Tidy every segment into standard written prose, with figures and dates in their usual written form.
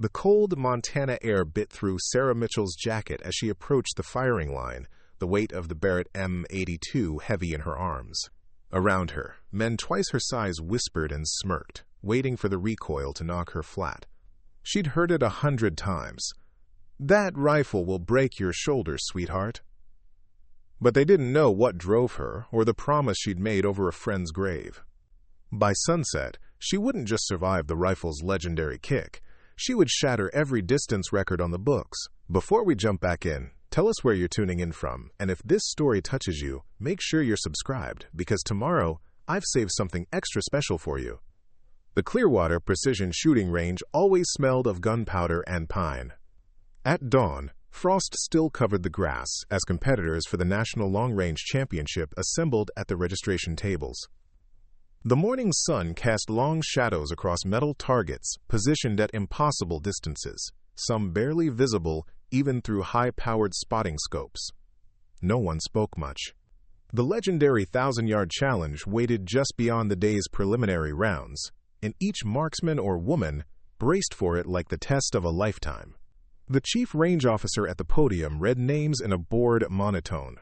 The cold Montana air bit through Sarah Mitchell's jacket as she approached the firing line, the weight of the Barrett M82 heavy in her arms. Around her, men twice her size whispered and smirked, waiting for the recoil to knock her flat. She'd heard it 100 times. "That rifle will break your shoulders, sweetheart." But they didn't know what drove her or the promise she'd made over a friend's grave. By sunset, she wouldn't just survive the rifle's legendary kick. She would shatter every distance record on the books. Before we jump back in, tell us where you're tuning in from, and if this story touches you, make sure you're subscribed, because tomorrow, I've saved something extra special for you. The Clearwater Precision Shooting Range always smelled of gunpowder and pine. At dawn, frost still covered the grass as competitors for the National Long Range Championship assembled at the registration tables. The morning sun cast long shadows across metal targets positioned at impossible distances, some barely visible even through high-powered spotting scopes. No one spoke much. The legendary 1,000-yard challenge waited just beyond the day's preliminary rounds, and each marksman or woman braced for it like the test of a lifetime. The chief range officer at the podium read names in a bored monotone.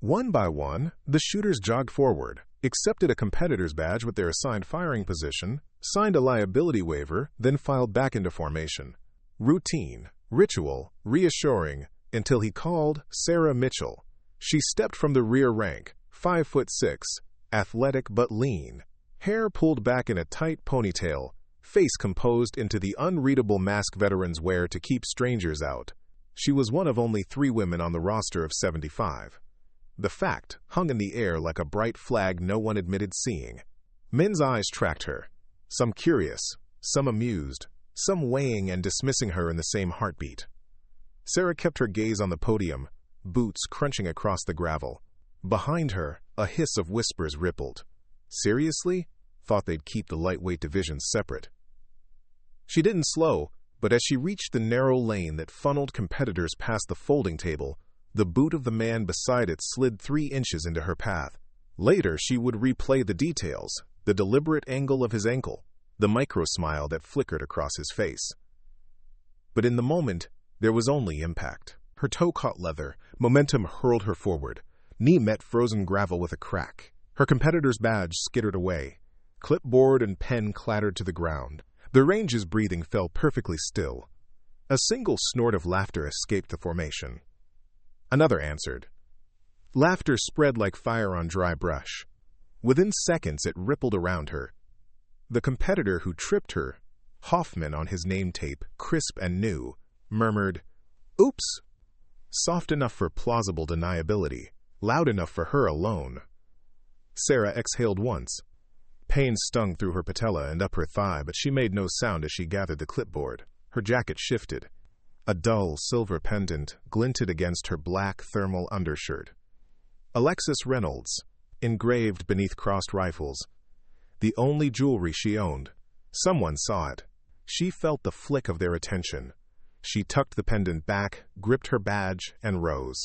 One by one, the shooters jogged forward, accepted a competitor's badge with their assigned firing position, signed a liability waiver, then filed back into formation. Routine, ritual, reassuring, until he called Sarah Mitchell. She stepped from the rear rank, 5'6", athletic but lean, hair pulled back in a tight ponytail, face composed into the unreadable mask veterans wear to keep strangers out. She was one of only 3 women on the roster of 75. The fact hung in the air like a bright flag no one admitted seeing. Men's eyes tracked her, some curious, some amused, some weighing and dismissing her in the same heartbeat. Sarah kept her gaze on the podium, boots crunching across the gravel. Behind her, a hiss of whispers rippled. Seriously? Thought they'd keep the lightweight divisions separate. She didn't slow, but as she reached the narrow lane that funneled competitors past the folding table, the boot of the man beside it slid 3 inches into her path. Later, she would replay the details, the deliberate angle of his ankle, the micro-smile that flickered across his face. But in the moment, there was only impact. Her toe caught leather, momentum hurled her forward. Knee met frozen gravel with a crack. Her competitor's badge skittered away. Clipboard and pen clattered to the ground. The range's breathing fell perfectly still. A single snort of laughter escaped the formation. Another answered. Laughter spread like fire on dry brush. Within seconds, it rippled around her. The competitor who tripped her, Hoffman on his name tape, crisp and new, murmured, "Oops!" Soft enough for plausible deniability, loud enough for her alone. Sarah exhaled once. Pain stung through her patella and up her thigh, but she made no sound as she gathered the clipboard. Her jacket shifted. A dull silver pendant glinted against her black thermal undershirt. Alexis Reynolds, engraved beneath crossed rifles. The only jewelry she owned. Someone saw it. She felt the flick of their attention. She tucked the pendant back, gripped her badge, and rose.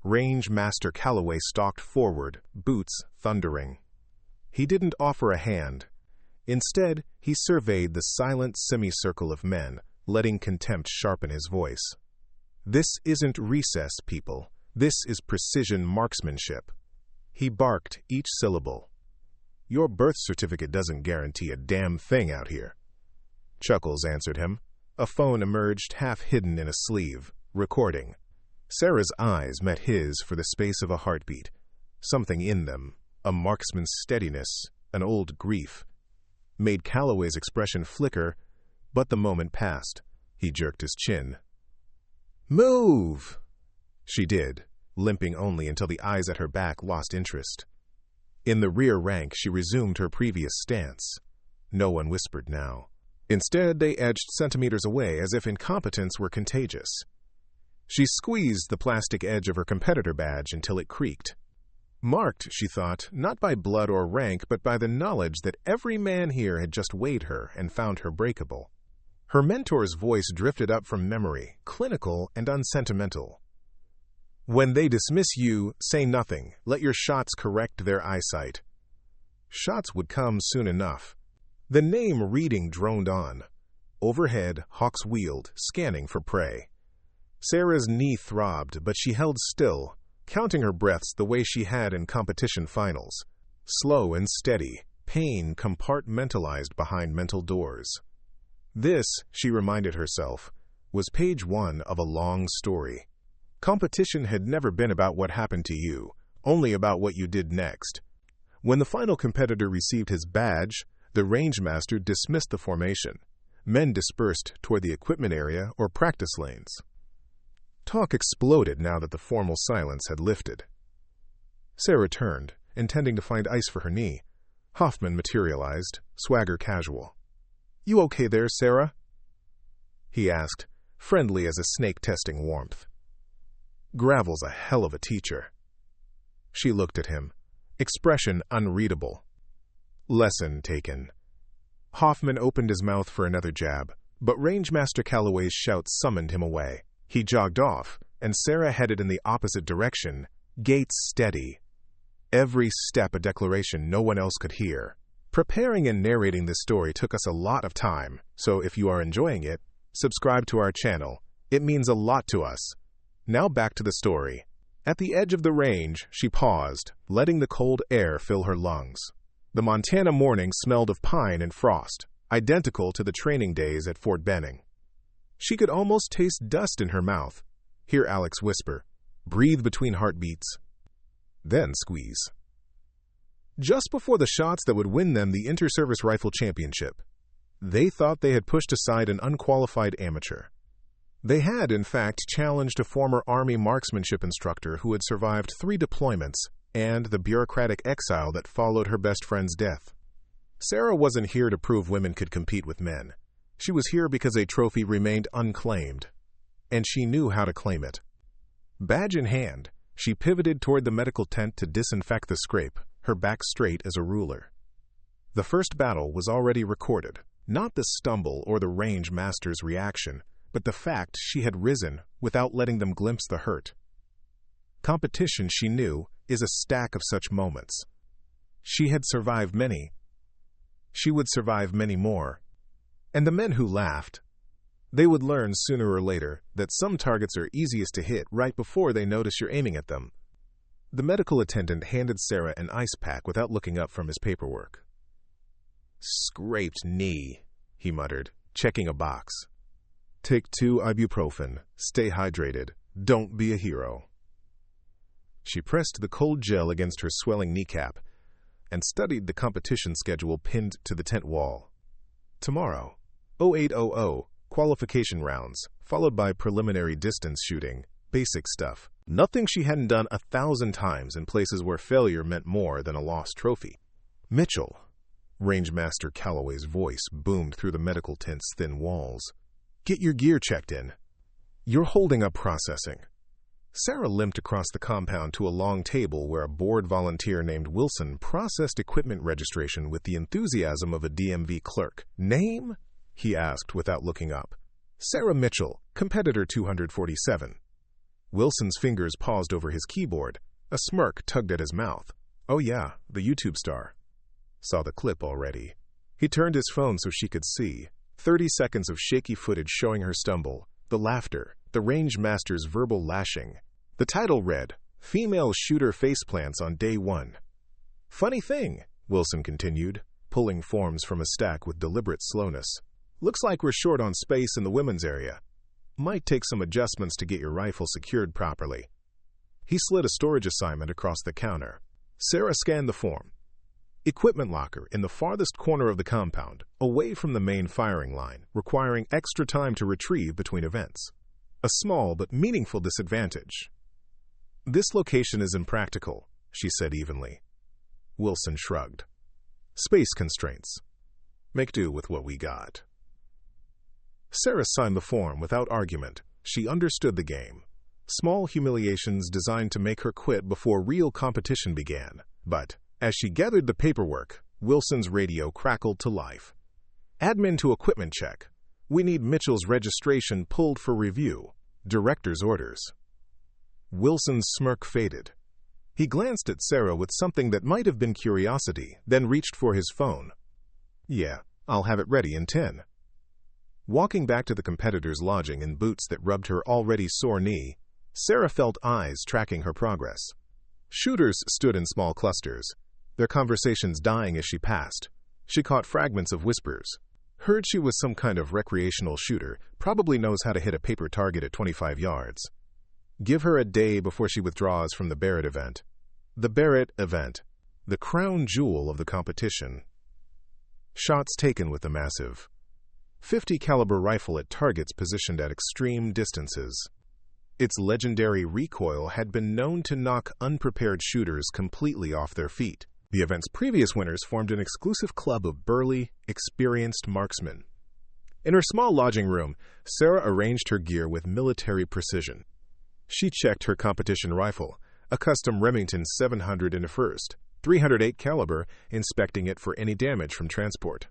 Range Master Calloway stalked forward, boots thundering. He didn't offer a hand. Instead, he surveyed the silent semicircle of men, letting contempt sharpen his voice. This isn't recess, people. This is precision marksmanship. He barked each syllable. Your birth certificate doesn't guarantee a damn thing out here. Chuckles answered him. A phone emerged half hidden in a sleeve, recording. Sarah's eyes met his for the space of a heartbeat. Something in them, a marksman's steadiness, an old grief, made Calloway's expression flicker, but the moment passed. He jerked his chin. Move! She did, limping only until the eyes at her back lost interest. In the rear rank, she resumed her previous stance. No one whispered now. Instead, they edged centimeters away as if incompetence were contagious. She squeezed the plastic edge of her competitor badge until it creaked. Marked, she thought, not by blood or rank, but by the knowledge that every man here had just weighed her and found her breakable. Her mentor's voice drifted up from memory, clinical and unsentimental. When they dismiss you, say nothing. Let your shots correct their eyesight. Shots would come soon enough. The name reading droned on. Overhead, hawks wheeled, scanning for prey. Sarah's knee throbbed, but she held still, counting her breaths the way she had in competition finals. Slow and steady, pain compartmentalized behind mental doors. This, she reminded herself, was page 1 of a long story. Competition had never been about what happened to you, only about what you did next. When the final competitor received his badge, the rangemaster dismissed the formation. Men dispersed toward the equipment area or practice lanes. Talk exploded now that the formal silence had lifted. Sarah turned, intending to find ice for her knee. Hoffman materialized, swagger casual. "You okay there, Sarah?" he asked, friendly as a snake testing warmth. "Gravel's a hell of a teacher." She looked at him, expression unreadable. Lesson taken. Hoffman opened his mouth for another jab, but Rangemaster Calloway's shout summoned him away. He jogged off, and Sarah headed in the opposite direction, gates steady. Every step a declaration no one else could hear. Preparing and narrating this story took us a lot of time, so if you are enjoying it, subscribe to our channel. It means a lot to us. Now back to the story. At the edge of the range, she paused, letting the cold air fill her lungs. The Montana morning smelled of pine and frost, identical to the training days at Fort Benning. She could almost taste dust in her mouth. Hear Alex whisper, "Breathe between heartbeats." Then squeeze. Just before the shots that would win them the Inter-Service Rifle Championship, they thought they had pushed aside an unqualified amateur. They had, in fact, challenged a former Army marksmanship instructor who had survived 3 deployments and the bureaucratic exile that followed her best friend's death. Sarah wasn't here to prove women could compete with men. She was here because a trophy remained unclaimed, and she knew how to claim it. Badge in hand, she pivoted toward the medical tent to disinfect the scrape, her back straight as a ruler. The first battle was already recorded, not the stumble or the range master's reaction, but the fact she had risen without letting them glimpse the hurt. Competition, she knew, is a stack of such moments. She had survived many. She would survive many more. And the men who laughed, they would learn sooner or later that some targets are easiest to hit right before they notice you're aiming at them. The medical attendant handed Sarah an ice pack without looking up from his paperwork. "Scraped knee," he muttered, checking a box. "Take 2 ibuprofen. Stay hydrated. Don't be a hero." She pressed the cold gel against her swelling kneecap and studied the competition schedule pinned to the tent wall. Tomorrow, 0800, qualification rounds, followed by preliminary distance shooting, basic stuff. Nothing she hadn't done 1,000 times in places where failure meant more than a lost trophy. "Mitchell," Rangemaster Calloway's voice boomed through the medical tent's thin walls. "Get your gear checked in. You're holding up processing." Sarah limped across the compound to a long table where a bored volunteer named Wilson processed equipment registration with the enthusiasm of a DMV clerk. "Name?" he asked without looking up. "Sarah Mitchell, competitor 247. Wilson's fingers paused over his keyboard. A smirk tugged at his mouth. "Oh yeah, the YouTube star." Saw the clip already. He turned his phone so she could see. 30 seconds of shaky footage showing her stumble, the laughter, the rangemaster's verbal lashing. The title read, "Female Shooter Faceplants on Day 1. "Funny thing," Wilson continued, pulling forms from a stack with deliberate slowness. "Looks like we're short on space in the women's area. Might take some adjustments to get your rifle secured properly." He slid a storage assignment across the counter. Sarah scanned the form. Equipment locker in the farthest corner of the compound, away from the main firing line, requiring extra time to retrieve between events. A small but meaningful disadvantage. "This location is impractical," she said evenly. Wilson shrugged. "Space constraints. Make do with what we got." Sarah signed the form without argument. She understood the game. Small humiliations designed to make her quit before real competition began. But, as she gathered the paperwork, Wilson's radio crackled to life. "Admin to equipment check. We need Mitchell's registration pulled for review. Director's orders." Wilson's smirk faded. He glanced at Sarah with something that might have been curiosity, then reached for his phone. "Yeah, I'll have it ready in 10. Walking back to the competitor's lodging in boots that rubbed her already sore knee, Sarah felt eyes tracking her progress. Shooters stood in small clusters, their conversations dying as she passed. She caught fragments of whispers. Heard she was some kind of recreational shooter, probably knows how to hit a paper target at 25 yards. Give her a day before she withdraws from the Barrett event. The Barrett event, the crown jewel of the competition. Shots taken with the massive .50 caliber rifle at targets positioned at extreme distances. Its legendary recoil had been known to knock unprepared shooters completely off their feet. The event's previous winners formed an exclusive club of burly, experienced marksmen. In her small lodging room, Sarah arranged her gear with military precision. She checked her competition rifle, a custom Remington 700 in a first, .308 caliber, inspecting it for any damage from transport.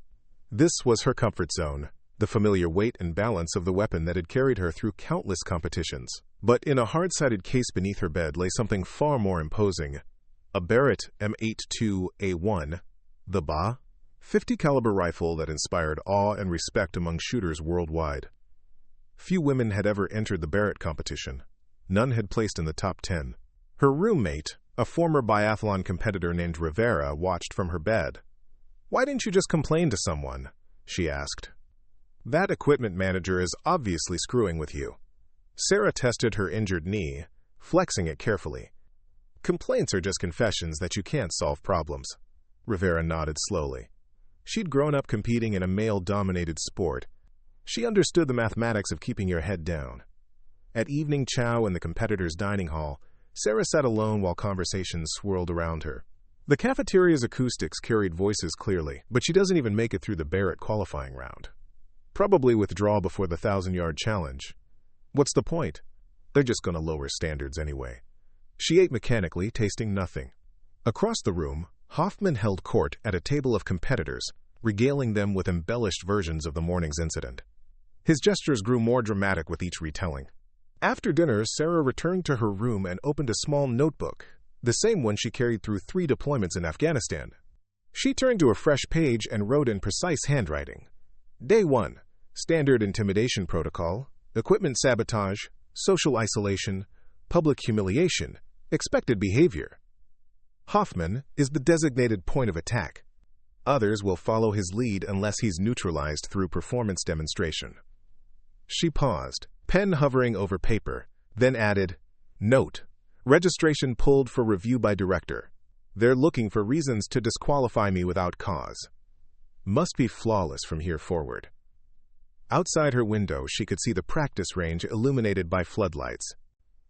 This was her comfort zone, the familiar weight and balance of the weapon that had carried her through countless competitions. But in a hard-sided case beneath her bed lay something far more imposing. A Barrett M82A1, the .50 caliber rifle that inspired awe and respect among shooters worldwide. Few women had ever entered the Barrett competition. None had placed in the top 10. Her roommate, a former biathlon competitor named Rivera, watched from her bed. "Why didn't you just complain to someone?" she asked. "That equipment manager is obviously screwing with you." Sarah tested her injured knee, flexing it carefully. "Complaints are just confessions that you can't solve problems." Rivera nodded slowly. She'd grown up competing in a male-dominated sport. She understood the mathematics of keeping your head down. At evening chow in the competitor's dining hall, Sarah sat alone while conversations swirled around her. The cafeteria's acoustics carried voices clearly, but she doesn't even make it through the Barrett qualifying round. Probably withdraw before the 1,000-yard challenge. What's the point? They're just going to lower standards anyway. She ate mechanically, tasting nothing. Across the room, Hoffman held court at a table of competitors, regaling them with embellished versions of the morning's incident. His gestures grew more dramatic with each retelling. After dinner, Sarah returned to her room and opened a small notebook, the same one she carried through 3 deployments in Afghanistan. She turned to a fresh page and wrote in precise handwriting. Day 1. Standard intimidation protocol, equipment sabotage, social isolation, public humiliation, expected behavior. Hoffman is the designated point of attack. Others will follow his lead unless he's neutralized through performance demonstration. She paused, pen hovering over paper, then added, Note: registration pulled for review by director. They're looking for reasons to disqualify me without cause. Must be flawless from here forward. Outside her window, she could see the practice range illuminated by floodlights.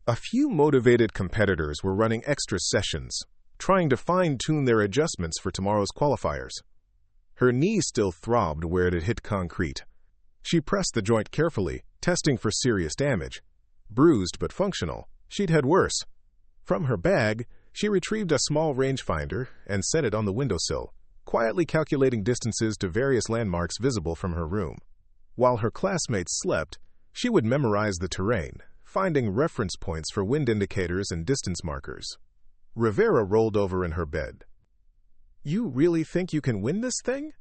A few motivated competitors were running extra sessions, trying to fine-tune their adjustments for tomorrow's qualifiers. Her knee still throbbed where it had hit concrete. She pressed the joint carefully, testing for serious damage. Bruised but functional, she'd had worse. From her bag, she retrieved a small rangefinder and set it on the windowsill, quietly calculating distances to various landmarks visible from her room. While her classmates slept, she would memorize the terrain, finding reference points for wind indicators and distance markers. Rivera rolled over in her bed. You really think you can win this thing?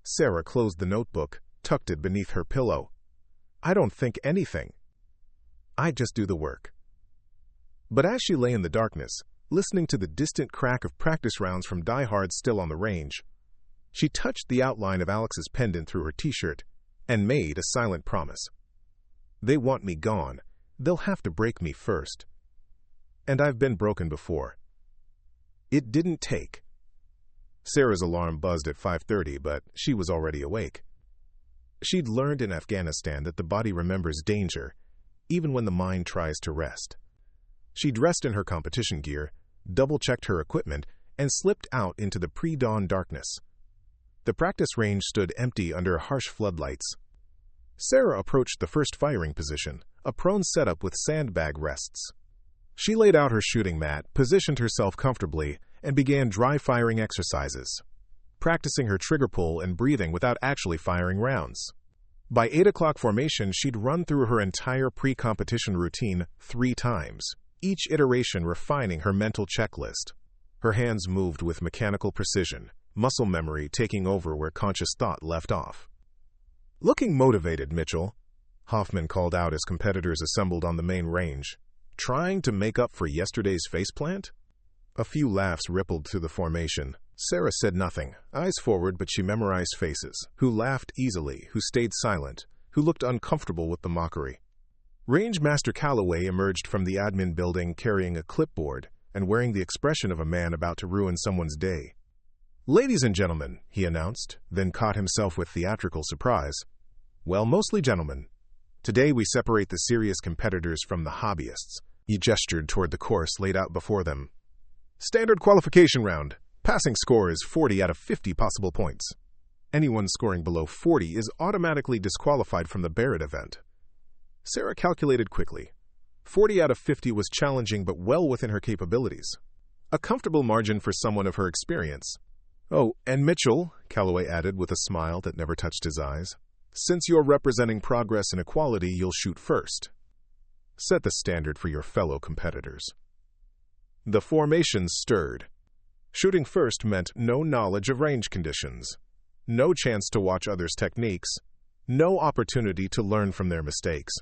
Sarah closed the notebook, tucked it beneath her pillow. I don't think anything. I just do the work. But as she lay in the darkness, listening to the distant crack of practice rounds from diehards still on the range, she touched the outline of Alex's pendant through her t-shirt and made a silent promise. They want me gone. They'll have to break me first. And I've been broken before. It didn't take. Sarah's alarm buzzed at 5:30, but she was already awake. She'd learned in Afghanistan that the body remembers danger, even when the mind tries to rest. She dressed in her competition gear, double-checked her equipment, and slipped out into the pre-dawn darkness. The practice range stood empty under harsh floodlights. Sarah approached the first firing position, a prone setup with sandbag rests. She laid out her shooting mat, positioned herself comfortably, and began dry firing exercises, practicing her trigger pull and breathing without actually firing rounds. By 8 o'clock formation, she'd run through her entire pre-competition routine 3 times, each iteration refining her mental checklist. Her hands moved with mechanical precision, muscle memory taking over where conscious thought left off. "Looking motivated, Mitchell," Hoffman called out as competitors assembled on the main range. "Trying to make up for yesterday's faceplant?" A few laughs rippled through the formation. Sarah said nothing, eyes forward, but she memorized faces, who laughed easily, who stayed silent, who looked uncomfortable with the mockery. Range Master Calloway emerged from the admin building carrying a clipboard and wearing the expression of a man about to ruin someone's day. "Ladies and gentlemen," he announced, then caught himself with theatrical surprise. "Well, mostly gentlemen. Today we separate the serious competitors from the hobbyists." He gestured toward the course laid out before them. "Standard qualification round. Passing score is 40 out of 50 possible points. Anyone scoring below 40 is automatically disqualified from the Barrett event." Sarah calculated quickly. 40 out of 50 was challenging but well within her capabilities. A comfortable margin for someone of her experience. "Oh, and Mitchell," Calloway added with a smile that never touched his eyes, "since you're representing progress and equality, you'll shoot first. Set the standard for your fellow competitors." The formation stirred. Shooting first meant no knowledge of range conditions, no chance to watch others' techniques, no opportunity to learn from their mistakes.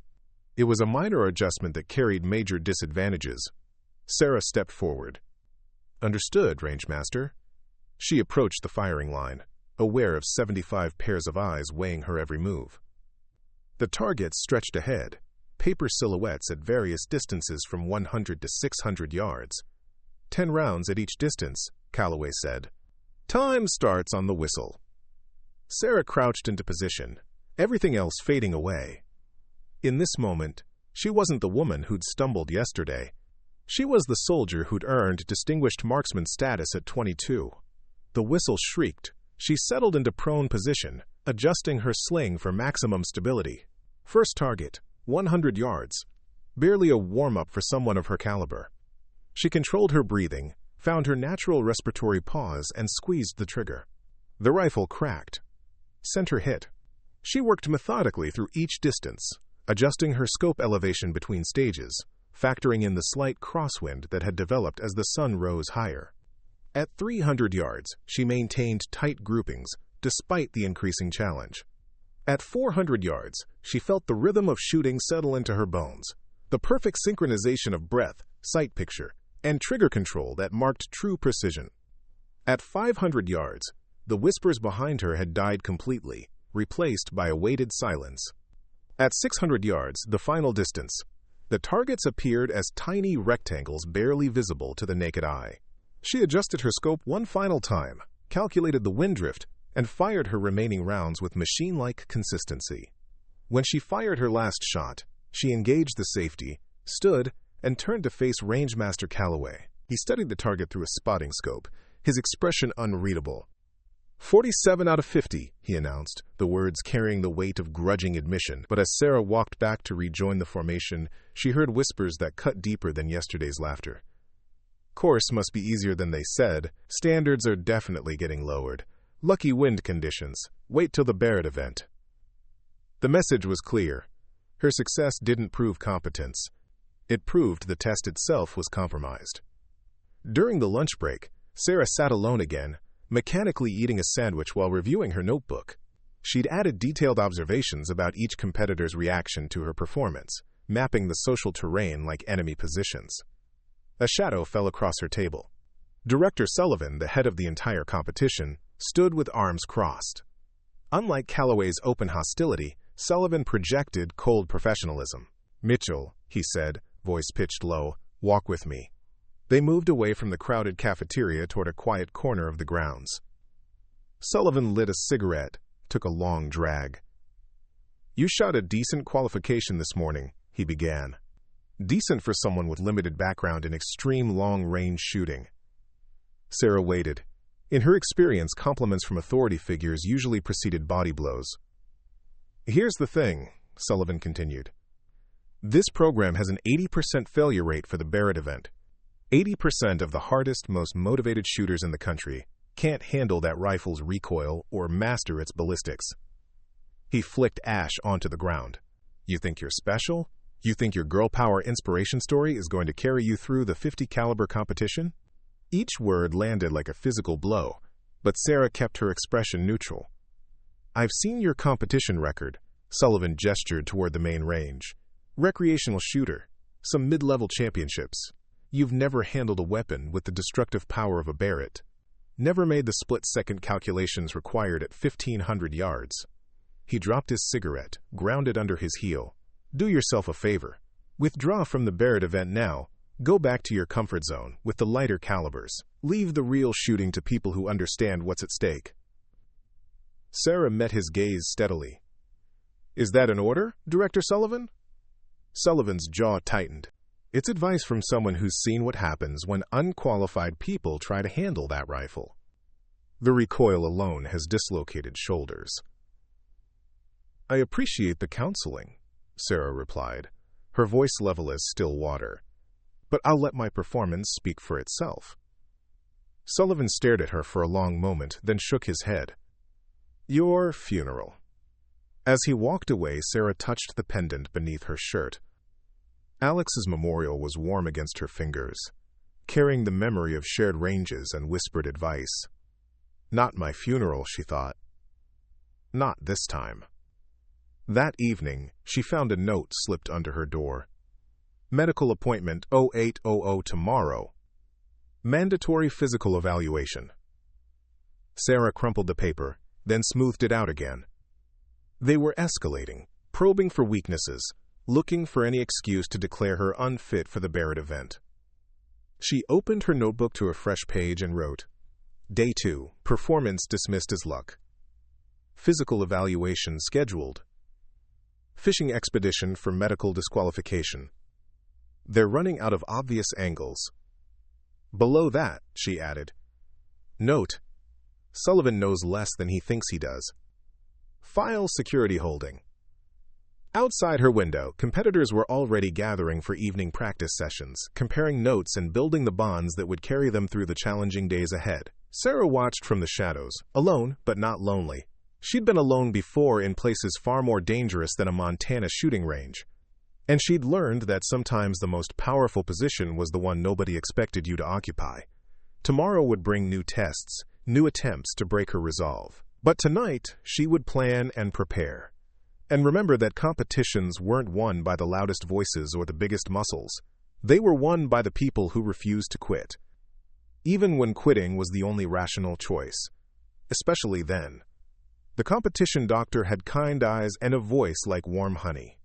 It was a minor adjustment that carried major disadvantages. Sarah stepped forward. "Understood, Rangemaster." She approached the firing line, aware of 75 pairs of eyes weighing her every move. The targets stretched ahead, paper silhouettes at various distances from 100 to 600 yards. 10 rounds at each distance, Calloway said. "Time starts on the whistle." Sarah crouched into position, everything else fading away. In this moment, she wasn't the woman who'd stumbled yesterday. She was the soldier who'd earned distinguished marksman status at 22. The whistle shrieked. She settled into prone position, adjusting her sling for maximum stability. First target, 100 yards. Barely a warm-up for someone of her caliber. She controlled her breathing, found her natural respiratory pause, and squeezed the trigger. The rifle cracked. Center hit. She worked methodically through each distance, adjusting her scope elevation between stages, factoring in the slight crosswind that had developed as the sun rose higher. At 300 yards, she maintained tight groupings, despite the increasing challenge. At 400 yards, she felt the rhythm of shooting settle into her bones, the perfect synchronization of breath, sight picture, and trigger control that marked true precision. At 500 yards, the whispers behind her had died completely, replaced by a weighted silence. At 600 yards, the final distance, the targets appeared as tiny rectangles barely visible to the naked eye. She adjusted her scope one final time, calculated the wind drift, and fired her remaining rounds with machine-like consistency. When she fired her last shot, she engaged the safety, stood, and turned to face Rangemaster Calloway. He studied the target through a spotting scope, his expression unreadable. 47 out of 50, he announced, the words carrying the weight of grudging admission. But as Sarah walked back to rejoin the formation, she heard whispers that cut deeper than yesterday's laughter. Course must be easier than they said. Standards are definitely getting lowered. Lucky wind conditions. Wait till the Barrett event. The message was clear. Her success didn't prove competence. It proved the test itself was compromised. During the lunch break, Sarah sat alone again, mechanically eating a sandwich while reviewing her notebook. She'd added detailed observations about each competitor's reaction to her performance, mapping the social terrain like enemy positions. A shadow fell across her table. Director Sullivan, the head of the entire competition, stood with arms crossed. Unlike Calloway's open hostility, Sullivan projected cold professionalism. "Mitchell," he said, voice pitched low, "walk with me." They moved away from the crowded cafeteria toward a quiet corner of the grounds. Sullivan lit a cigarette, took a long drag. "You shot a decent qualification this morning," he began. Decent for someone with limited background in extreme long-range shooting. Sarah waited. In her experience, compliments from authority figures usually preceded body blows. "Here's the thing," Sullivan continued. "This program has an 80% failure rate for the Barrett event. 80% of the hardest, most motivated shooters in the country can't handle that rifle's recoil or master its ballistics." He flicked ash onto the ground. "You think you're special? You think your girl power inspiration story is going to carry you through the 50 caliber competition?" Each word landed like a physical blow, but Sarah kept her expression neutral. I've seen your competition record. Sullivan gestured toward the main range. Recreational shooter. Some mid-level championships. You've never handled a weapon with the destructive power of a Barrett. Never made the split-second calculations required at 1,500 yards. He dropped his cigarette, ground it under his heel. Do yourself a favor. Withdraw from the Barrett event now. Go back to your comfort zone with the lighter calibers. Leave the real shooting to people who understand what's at stake. Sarah met his gaze steadily. Is that an order, Director Sullivan? Sullivan's jaw tightened. It's advice from someone who's seen what happens when unqualified people try to handle that rifle. The recoil alone has dislocated shoulders. I appreciate the counseling, Sarah replied, her voice level as still water. But I'll let my performance speak for itself. Sullivan stared at her for a long moment, then shook his head. Your funeral. As he walked away, Sarah touched the pendant beneath her shirt. Alex's memorial was warm against her fingers, carrying the memory of shared ranges and whispered advice. Not my funeral, she thought. Not this time. That evening, she found a note slipped under her door. Medical appointment 0800 tomorrow. Mandatory physical evaluation. Sarah crumpled the paper, then smoothed it out again. They were escalating, probing for weaknesses, looking for any excuse to declare her unfit for the Barrett event. She opened her notebook to a fresh page and wrote, Day 2, performance dismissed as luck. Physical evaluation scheduled. Fishing expedition for medical disqualification. They're running out of obvious angles. Below that, she added, Note, Sullivan knows less than he thinks he does. File security holding. Outside her window, competitors were already gathering for evening practice sessions, comparing notes and building the bonds that would carry them through the challenging days ahead. Sarah watched from the shadows, alone but not lonely. She'd been alone before in places far more dangerous than a Montana shooting range. And she'd learned that sometimes the most powerful position was the one nobody expected you to occupy. Tomorrow would bring new tests, new attempts to break her resolve. But tonight, she would plan and prepare. And remember that competitions weren't won by the loudest voices or the biggest muscles. They were won by the people who refused to quit. Even when quitting was the only rational choice. Especially then. The competition doctor had kind eyes and a voice like warm honey.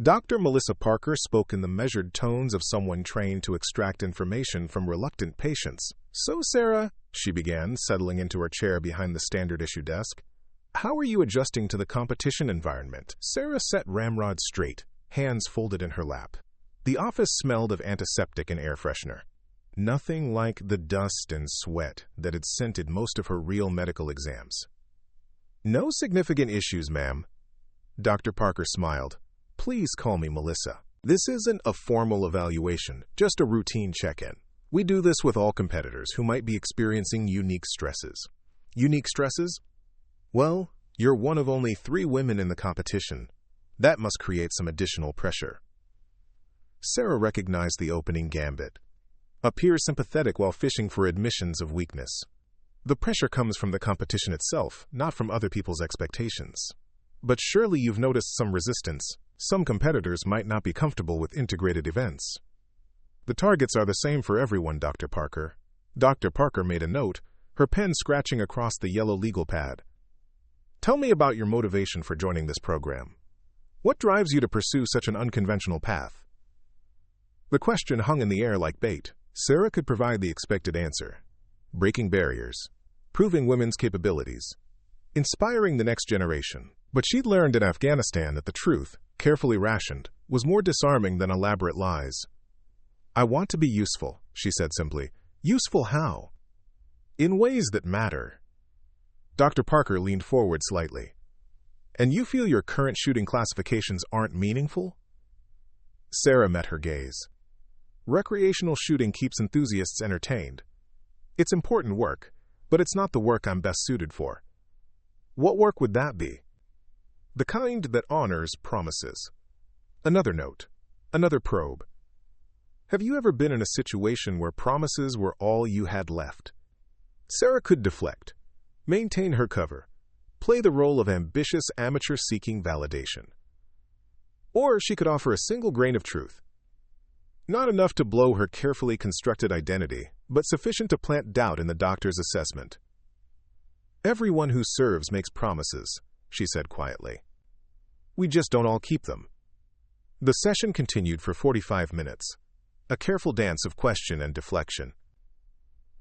Dr. Melissa Parker spoke in the measured tones of someone trained to extract information from reluctant patients. So, Sarah, she began, settling into her chair behind the standard issue desk, how are you adjusting to the competition environment? Sarah sat ramrod straight, hands folded in her lap. The office smelled of antiseptic and air freshener. Nothing like the dust and sweat that had scented most of her real medical exams. No significant issues, ma'am. Dr. Parker smiled. Please call me Melissa. This isn't a formal evaluation, just a routine check-in. We do this with all competitors who might be experiencing unique stresses. Unique stresses? Well, you're one of only 3 women in the competition. That must create some additional pressure. Sarah recognized the opening gambit. Appear sympathetic while fishing for admissions of weakness. The pressure comes from the competition itself, not from other people's expectations. But surely you've noticed some resistance. Some competitors might not be comfortable with integrated events. The targets are the same for everyone, Dr. Parker. Dr. Parker made a note, her pen scratching across the yellow legal pad. Tell me about your motivation for joining this program. What drives you to pursue such an unconventional path? The question hung in the air like bait. Sarah could provide the expected answer. Breaking barriers. Proving women's capabilities. Inspiring the next generation. But she'd learned in Afghanistan that the truth, carefully rationed, was more disarming than elaborate lies. I want to be useful, she said simply. Useful how? In ways that matter. Dr. Parker leaned forward slightly. And you feel your current shooting classifications aren't meaningful? Sarah met her gaze. Recreational shooting keeps enthusiasts entertained. It's important work, but it's not the work I'm best suited for. What work would that be? The kind that honors promises. Another note. Another probe. Have you ever been in a situation where promises were all you had left? Sarah could deflect. Maintain her cover. play the role of ambitious amateur seeking validation. Or she could offer a single grain of truth. Not enough to blow her carefully constructed identity, but sufficient to plant doubt in the doctor's assessment. "Everyone who serves makes promises," she said quietly. "We just don't all keep them." The session continued for 45 minutes, a careful dance of question and deflection.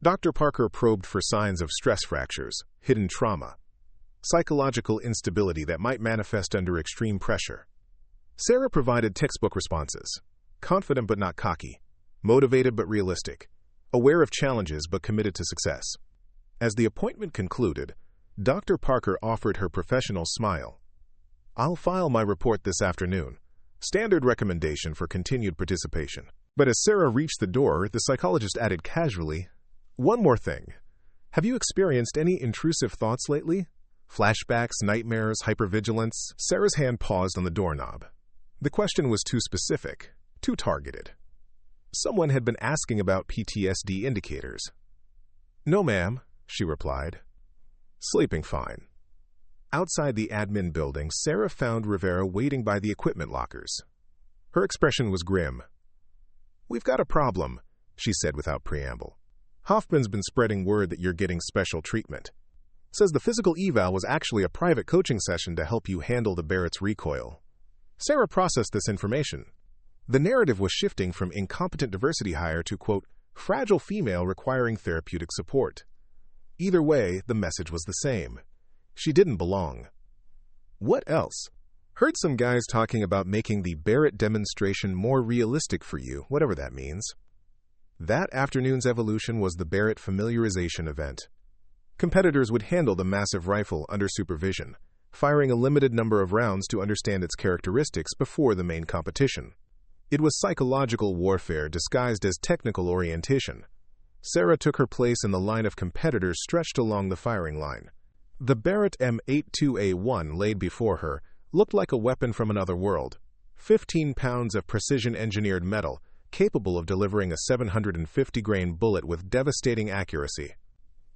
Dr. Parker probed for signs of stress fractures, hidden trauma, psychological instability that might manifest under extreme pressure. Sarah provided textbook responses, confident but not cocky, motivated but realistic, aware of challenges but committed to success. As the appointment concluded, Dr. Parker offered her professional smile. "I'll file my report this afternoon," standard recommendation for continued participation. But as Sarah reached the door, the psychologist added casually, "One more thing. Have you experienced any intrusive thoughts lately? Flashbacks, nightmares, hypervigilance?" Sarah's hand paused on the doorknob. The question was too specific, too targeted. Someone had been asking about PTSD indicators. "No, ma'am," she replied. "Sleeping fine." Outside the admin building, Sarah found Rivera waiting by the equipment lockers. Her expression was grim. "We've got a problem," she said without preamble. "Hoffman's been spreading word that you're getting special treatment. Says the physical eval was actually a private coaching session to help you handle the Barrett's recoil." Sarah processed this information. The narrative was shifting from incompetent diversity hire to, quote, "fragile female requiring therapeutic support." Either way, the message was the same. She didn't belong. What else? "Heard some guys talking about making the Barrett demonstration more realistic for you, whatever that means." That afternoon's evolution was the Barrett familiarization event. Competitors would handle the massive rifle under supervision, firing a limited number of rounds to understand its characteristics before the main competition. It was psychological warfare disguised as technical orientation. Sarah took her place in the line of competitors stretched along the firing line. The Barrett M82A1 laid before her looked like a weapon from another world. 15 pounds of precision-engineered metal, capable of delivering a 750-grain bullet with devastating accuracy.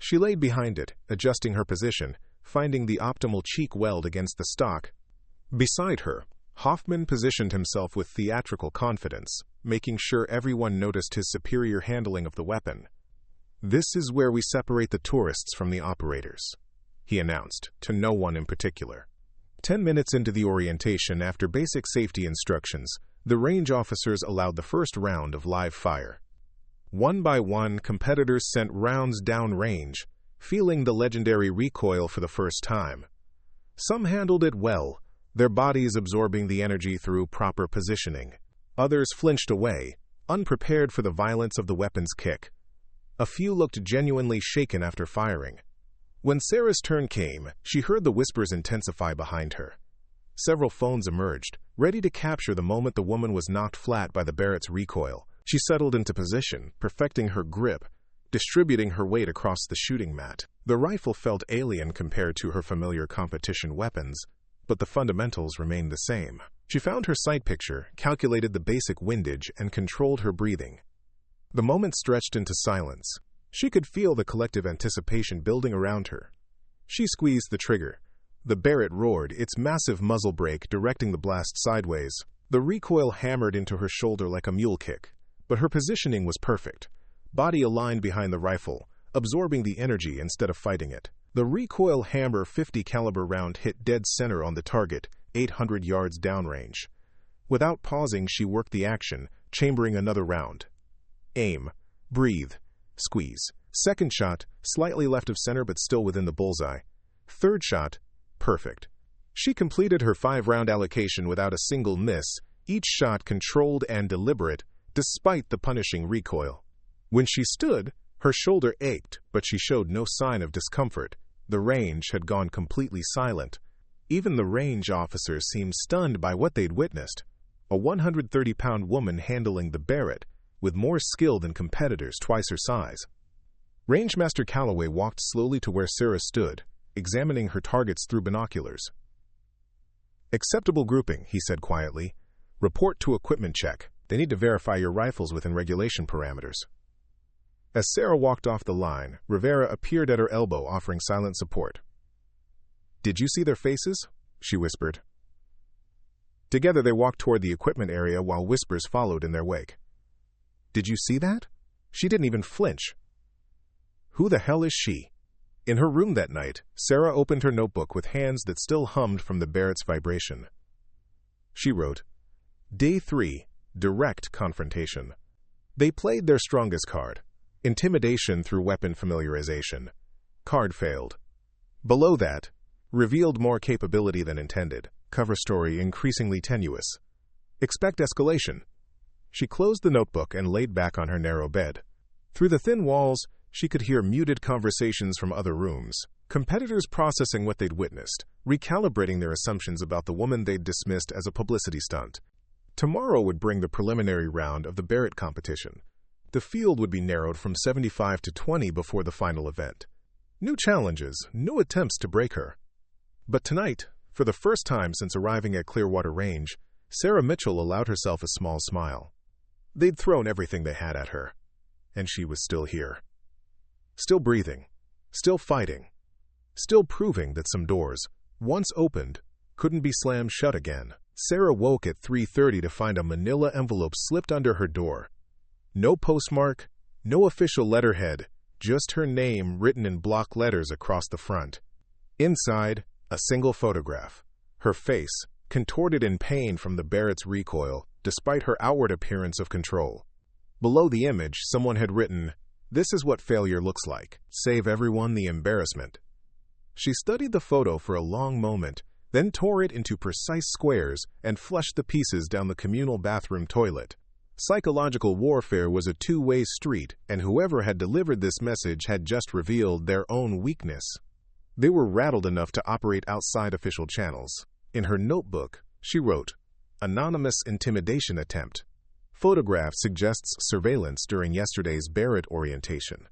She laid behind it, adjusting her position, finding the optimal cheek weld against the stock. Beside her, Hoffman positioned himself with theatrical confidence, making sure everyone noticed his superior handling of the weapon. "This is where we separate the tourists from the operators," he announced, to no one in particular. 10 minutes into the orientation, after basic safety instructions, the range officers allowed the first round of live fire. One by one, competitors sent rounds downrange, feeling the legendary recoil for the first time. Some handled it well, their bodies absorbing the energy through proper positioning. Others flinched away, unprepared for the violence of the weapon's kick. A few looked genuinely shaken after firing. When Sarah's turn came, she heard the whispers intensify behind her. Several phones emerged, ready to capture the moment the woman was knocked flat by the Barrett's recoil. She settled into position, perfecting her grip, distributing her weight across the shooting mat. The rifle felt alien compared to her familiar competition weapons, but the fundamentals remained the same. She found her sight picture, calculated the basic windage, and controlled her breathing. The moment stretched into silence. She could feel the collective anticipation building around her. She squeezed the trigger. The Barrett roared, its massive muzzle brake directing the blast sideways. The recoil hammered into her shoulder like a mule kick, but her positioning was perfect. Body aligned behind the rifle, absorbing the energy instead of fighting it. The recoil hammer .50 caliber round hit dead center on the target, 800 yards downrange. Without pausing, she worked the action, chambering another round. Aim. Breathe. Squeeze. Second shot, slightly left of center but still within the bullseye. Third shot, perfect. She completed her 5-round allocation without a single miss, each shot controlled and deliberate, despite the punishing recoil. When she stood, her shoulder ached, but she showed no sign of discomfort. The range had gone completely silent. Even the range officers seemed stunned by what they'd witnessed. A 130-pound woman handling the Barrett, with more skill than competitors twice her size. Rangemaster Calloway walked slowly to where Sarah stood, examining her targets through binoculars. "Acceptable grouping," he said quietly. "Report to equipment check. They need to verify your rifles within regulation parameters." As Sarah walked off the line, Rivera appeared at her elbow offering silent support. "Did you see their faces?" she whispered. Together they walked toward the equipment area while whispers followed in their wake. "Did you see that?" She didn't even flinch. Who the hell is she? In her room that night, Sarah opened her notebook with hands that still hummed from the Barrett's vibration. She wrote, Day 3, Direct Confrontation. They played their strongest card, intimidation through weapon familiarization. Card failed. Below that, revealed more capability than intended. Cover story increasingly tenuous. Expect escalation. She closed the notebook and laid back on her narrow bed. Through the thin walls, she could hear muted conversations from other rooms, competitors processing what they'd witnessed, recalibrating their assumptions about the woman they'd dismissed as a publicity stunt. Tomorrow would bring the preliminary round of the Barrett competition. The field would be narrowed from 75 to 20 before the final event. New challenges, new attempts to break her. But tonight, for the first time since arriving at Clearwater Range, Sarah Mitchell allowed herself a small smile. They'd thrown everything they had at her, and she was still here. Still breathing, still fighting, still proving that some doors, once opened, couldn't be slammed shut again. Sarah woke at 3:30 to find a manila envelope slipped under her door. No postmark, no official letterhead, just her name written in block letters across the front. Inside, a single photograph. Her face, contorted in pain from the Barrett's recoil, despite her outward appearance of control. Below the image, someone had written, "This is what failure looks like. Save everyone the embarrassment." She studied the photo for a long moment, then tore it into precise squares and flushed the pieces down the communal bathroom toilet. Psychological warfare was a two-way street, and whoever had delivered this message had just revealed their own weakness. They were rattled enough to operate outside official channels. In her notebook, she wrote, "Anonymous intimidation attempt. Photograph suggests surveillance during yesterday's Barrett orientation."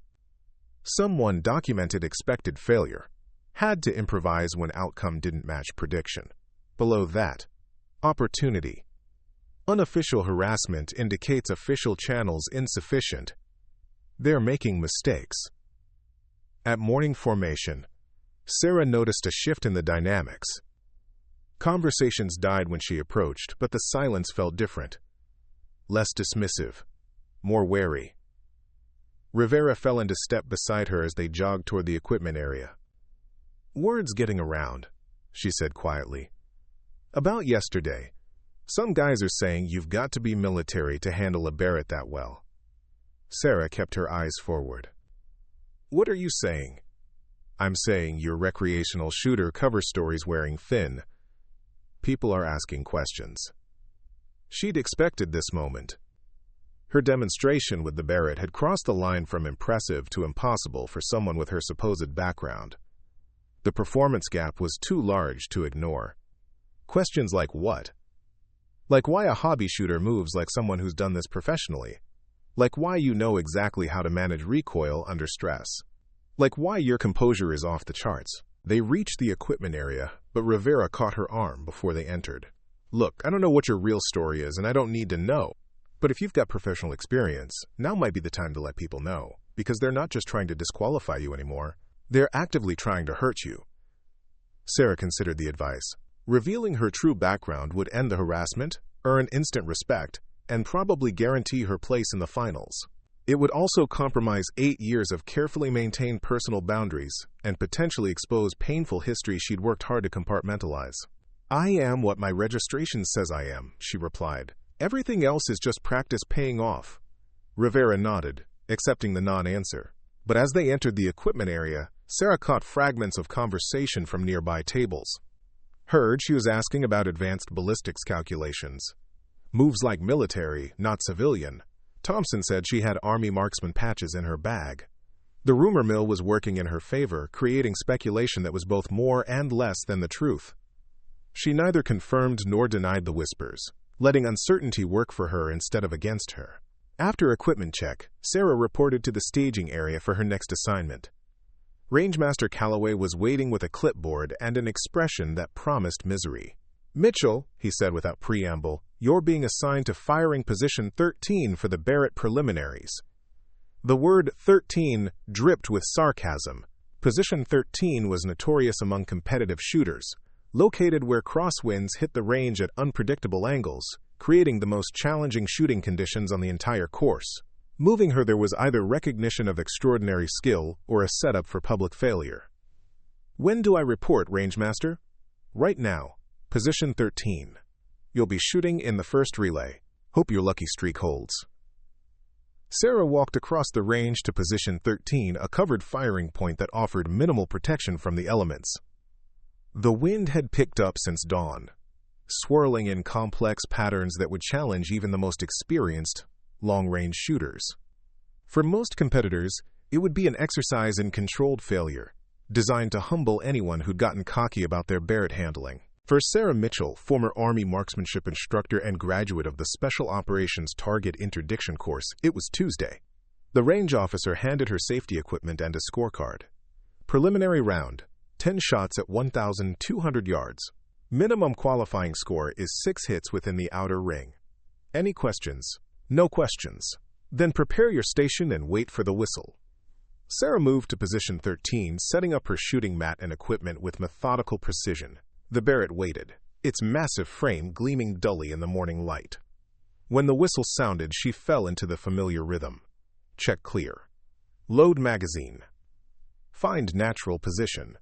Someone documented expected failure. Had to improvise when outcome didn't match prediction. Below that, opportunity. Unofficial harassment indicates official channels insufficient. They're making mistakes. At morning formation, Sarah noticed a shift in the dynamics. Conversations died when she approached, but the silence felt different. Less dismissive, more wary. Rivera fell into step beside her as they jogged toward the equipment area. "Word's getting around," she said quietly. "About yesterday. Some guys are saying you've got to be military to handle a Barrett that well." Sarah kept her eyes forward. "What are you saying?" "I'm saying your recreational shooter cover story's wearing thin. People are asking questions." She'd expected this moment. Her demonstration with the Barrett had crossed the line from impressive to impossible for someone with her supposed background. The performance gap was too large to ignore. Questions like what? Like why a hobby shooter moves like someone who's done this professionally. Like why you know exactly how to manage recoil under stress. Like why your composure is off the charts. They reached the equipment area, but Rivera caught her arm before they entered. "Look, I don't know what your real story is, and I don't need to know. But if you've got professional experience, now might be the time to let people know, because they're not just trying to disqualify you anymore. They're actively trying to hurt you." Sarah considered the advice. Revealing her true background would end the harassment, earn instant respect, and probably guarantee her place in the finals. It would also compromise 8 years of carefully maintained personal boundaries and potentially expose painful history she'd worked hard to compartmentalize. "I am what my registration says I am," she replied. "Everything else is just practice paying off." Rivera nodded, accepting the non-answer. But as they entered the equipment area, Sarah caught fragments of conversation from nearby tables. Heard she was asking about advanced ballistics calculations. Moves like military, not civilian. Thompson said she had Army marksman patches in her bag. The rumor mill was working in her favor, creating speculation that was both more and less than the truth. She neither confirmed nor denied the whispers, letting uncertainty work for her instead of against her. After equipment check, Sarah reported to the staging area for her next assignment. Rangemaster Calloway was waiting with a clipboard and an expression that promised misery. "Mitchell," he said without preamble, "you're being assigned to firing position 13 for the Barrett preliminaries." The word 13 dripped with sarcasm. Position 13 was notorious among competitive shooters, located where crosswinds hit the range at unpredictable angles, creating the most challenging shooting conditions on the entire course. Moving her there was either recognition of extraordinary skill or a setup for public failure. When do I report, Rangemaster? Right now. Position 13. You'll be shooting in the first relay. Hope your lucky streak holds. Sarah walked across the range to Position 13, a covered firing point that offered minimal protection from the elements. The wind had picked up since dawn, swirling in complex patterns that would challenge even the most experienced long-range shooters. For most competitors, it would be an exercise in controlled failure, designed to humble anyone who'd gotten cocky about their Barrett handling. For Sarah Mitchell, former Army marksmanship instructor and graduate of the Special Operations Target Interdiction course, it was Tuesday. The range officer handed her safety equipment and a scorecard. Preliminary round, 10 shots at 1,200 yards. Minimum qualifying score is 6 hits within the outer ring. Any questions? No questions. Then prepare your station and wait for the whistle. Sarah moved to Position 13, setting up her shooting mat and equipment with methodical precision. The Barrett waited, its massive frame gleaming dully in the morning light. When the whistle sounded, she fell into the familiar rhythm. Check clear. Load magazine. Find natural position.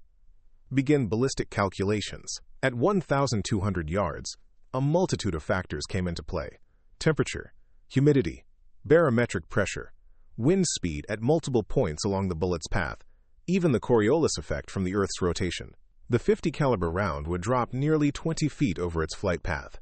Begin ballistic calculations. At 1,200 yards, a multitude of factors came into play. Temperature, humidity, barometric pressure, wind speed at multiple points along the bullet's path, even the Coriolis effect from the Earth's rotation. The 50 caliber round would drop nearly 20 feet over its flight path.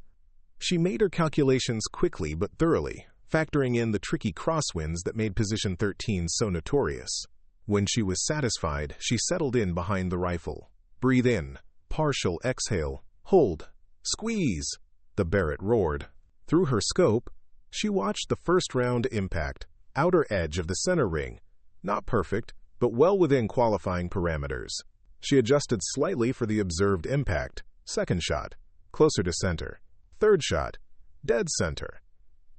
She made her calculations quickly but thoroughly, factoring in the tricky crosswinds that made Position 13 so notorious. When she was satisfied, she settled in behind the rifle. Breathe in, partial exhale, hold, squeeze, the Barrett roared. Through her scope, she watched the first round impact, outer edge of the center ring. Not perfect, but well within qualifying parameters. She adjusted slightly for the observed impact. Second shot, closer to center. Third shot, dead center.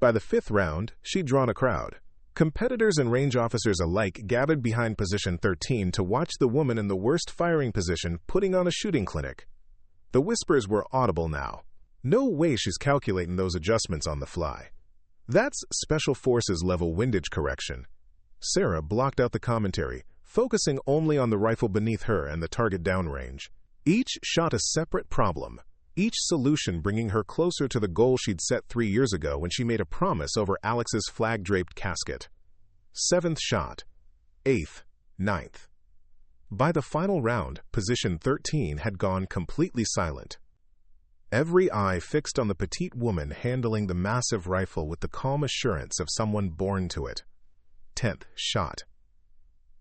By the 5th round, she'd drawn a crowd. Competitors and range officers alike gathered behind Position 13 to watch the woman in the worst firing position putting on a shooting clinic. The whispers were audible now. No way she's calculating those adjustments on the fly. That's Special Forces level windage correction. Sarah blocked out the commentary, focusing only on the rifle beneath her and the target downrange. Each shot a separate problem, each solution bringing her closer to the goal she'd set 3 years ago when she made a promise over Alex's flag-draped casket. 7th shot, 8th, 9th. By the final round, Position 13 had gone completely silent. Every eye fixed on the petite woman handling the massive rifle with the calm assurance of someone born to it. 10th shot.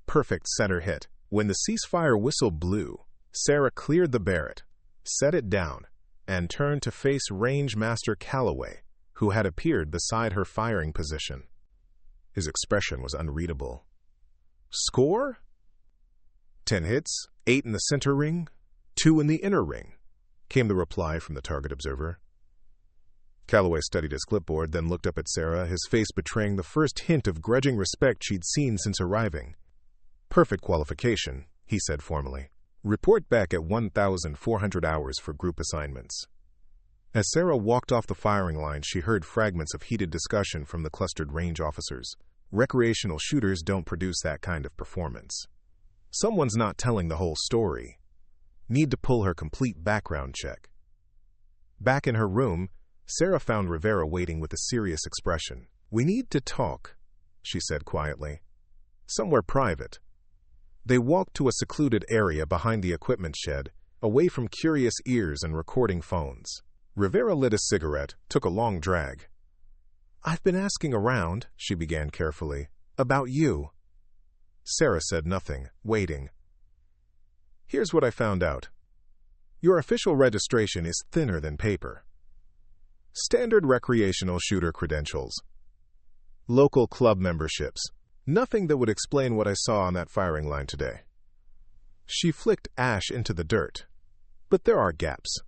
Perfect center hit. When the ceasefire whistle blew, Sarah cleared the Barrett, set it down, and turned to face Range Master Calloway, who had appeared beside her firing position. His expression was unreadable. Score? 10 hits, 8 in the center ring, 2 in the inner ring, came the reply from the target observer. Calloway studied his clipboard, then looked up at Sarah, his face betraying the first hint of grudging respect she'd seen since arriving. Perfect qualification, he said formally. Report back at 1,400 hours for group assignments. As Sarah walked off the firing line, she heard fragments of heated discussion from the clustered range officers. Recreational shooters don't produce that kind of performance. Someone's not telling the whole story. Need to pull her complete background check. Back in her room, Sarah found Rivera waiting with a serious expression. We need to talk, she said quietly. Somewhere private. They walked to a secluded area behind the equipment shed, away from curious ears and recording phones. Rivera lit a cigarette, took a long drag. I've been asking around, she began carefully, about you. Sarah said nothing, waiting. Here's what I found out. Your official registration is thinner than paper. Standard recreational shooter credentials. Local club memberships. Nothing that would explain what I saw on that firing line today. She flicked ash into the dirt. But there are gaps.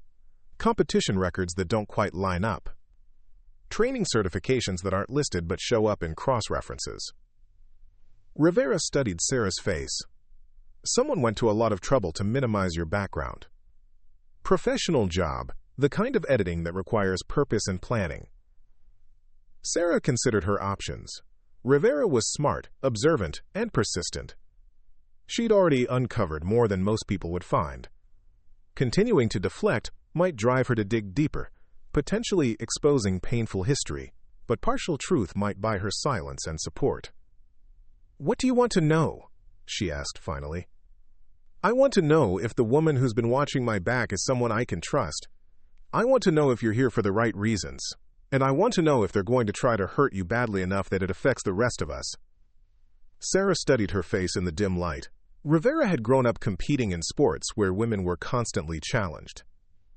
Competition records that don't quite line up. Training certifications that aren't listed but show up in cross-references. Rivera studied Sarah's face. Someone went to a lot of trouble to minimize your background. Professional job, the kind of editing that requires purpose and planning. Sarah considered her options. Rivera was smart, observant, and persistent. She'd already uncovered more than most people would find. Continuing to deflect might drive her to dig deeper, potentially exposing painful history, but partial truth might buy her silence and support. "What do you want to know?" she asked finally. "I want to know if the woman who's been watching my back is someone I can trust. I want to know if you're here for the right reasons. And I want to know if they're going to try to hurt you badly enough that it affects the rest of us." Sarah studied her face in the dim light. Rivera had grown up competing in sports where women were constantly challenged.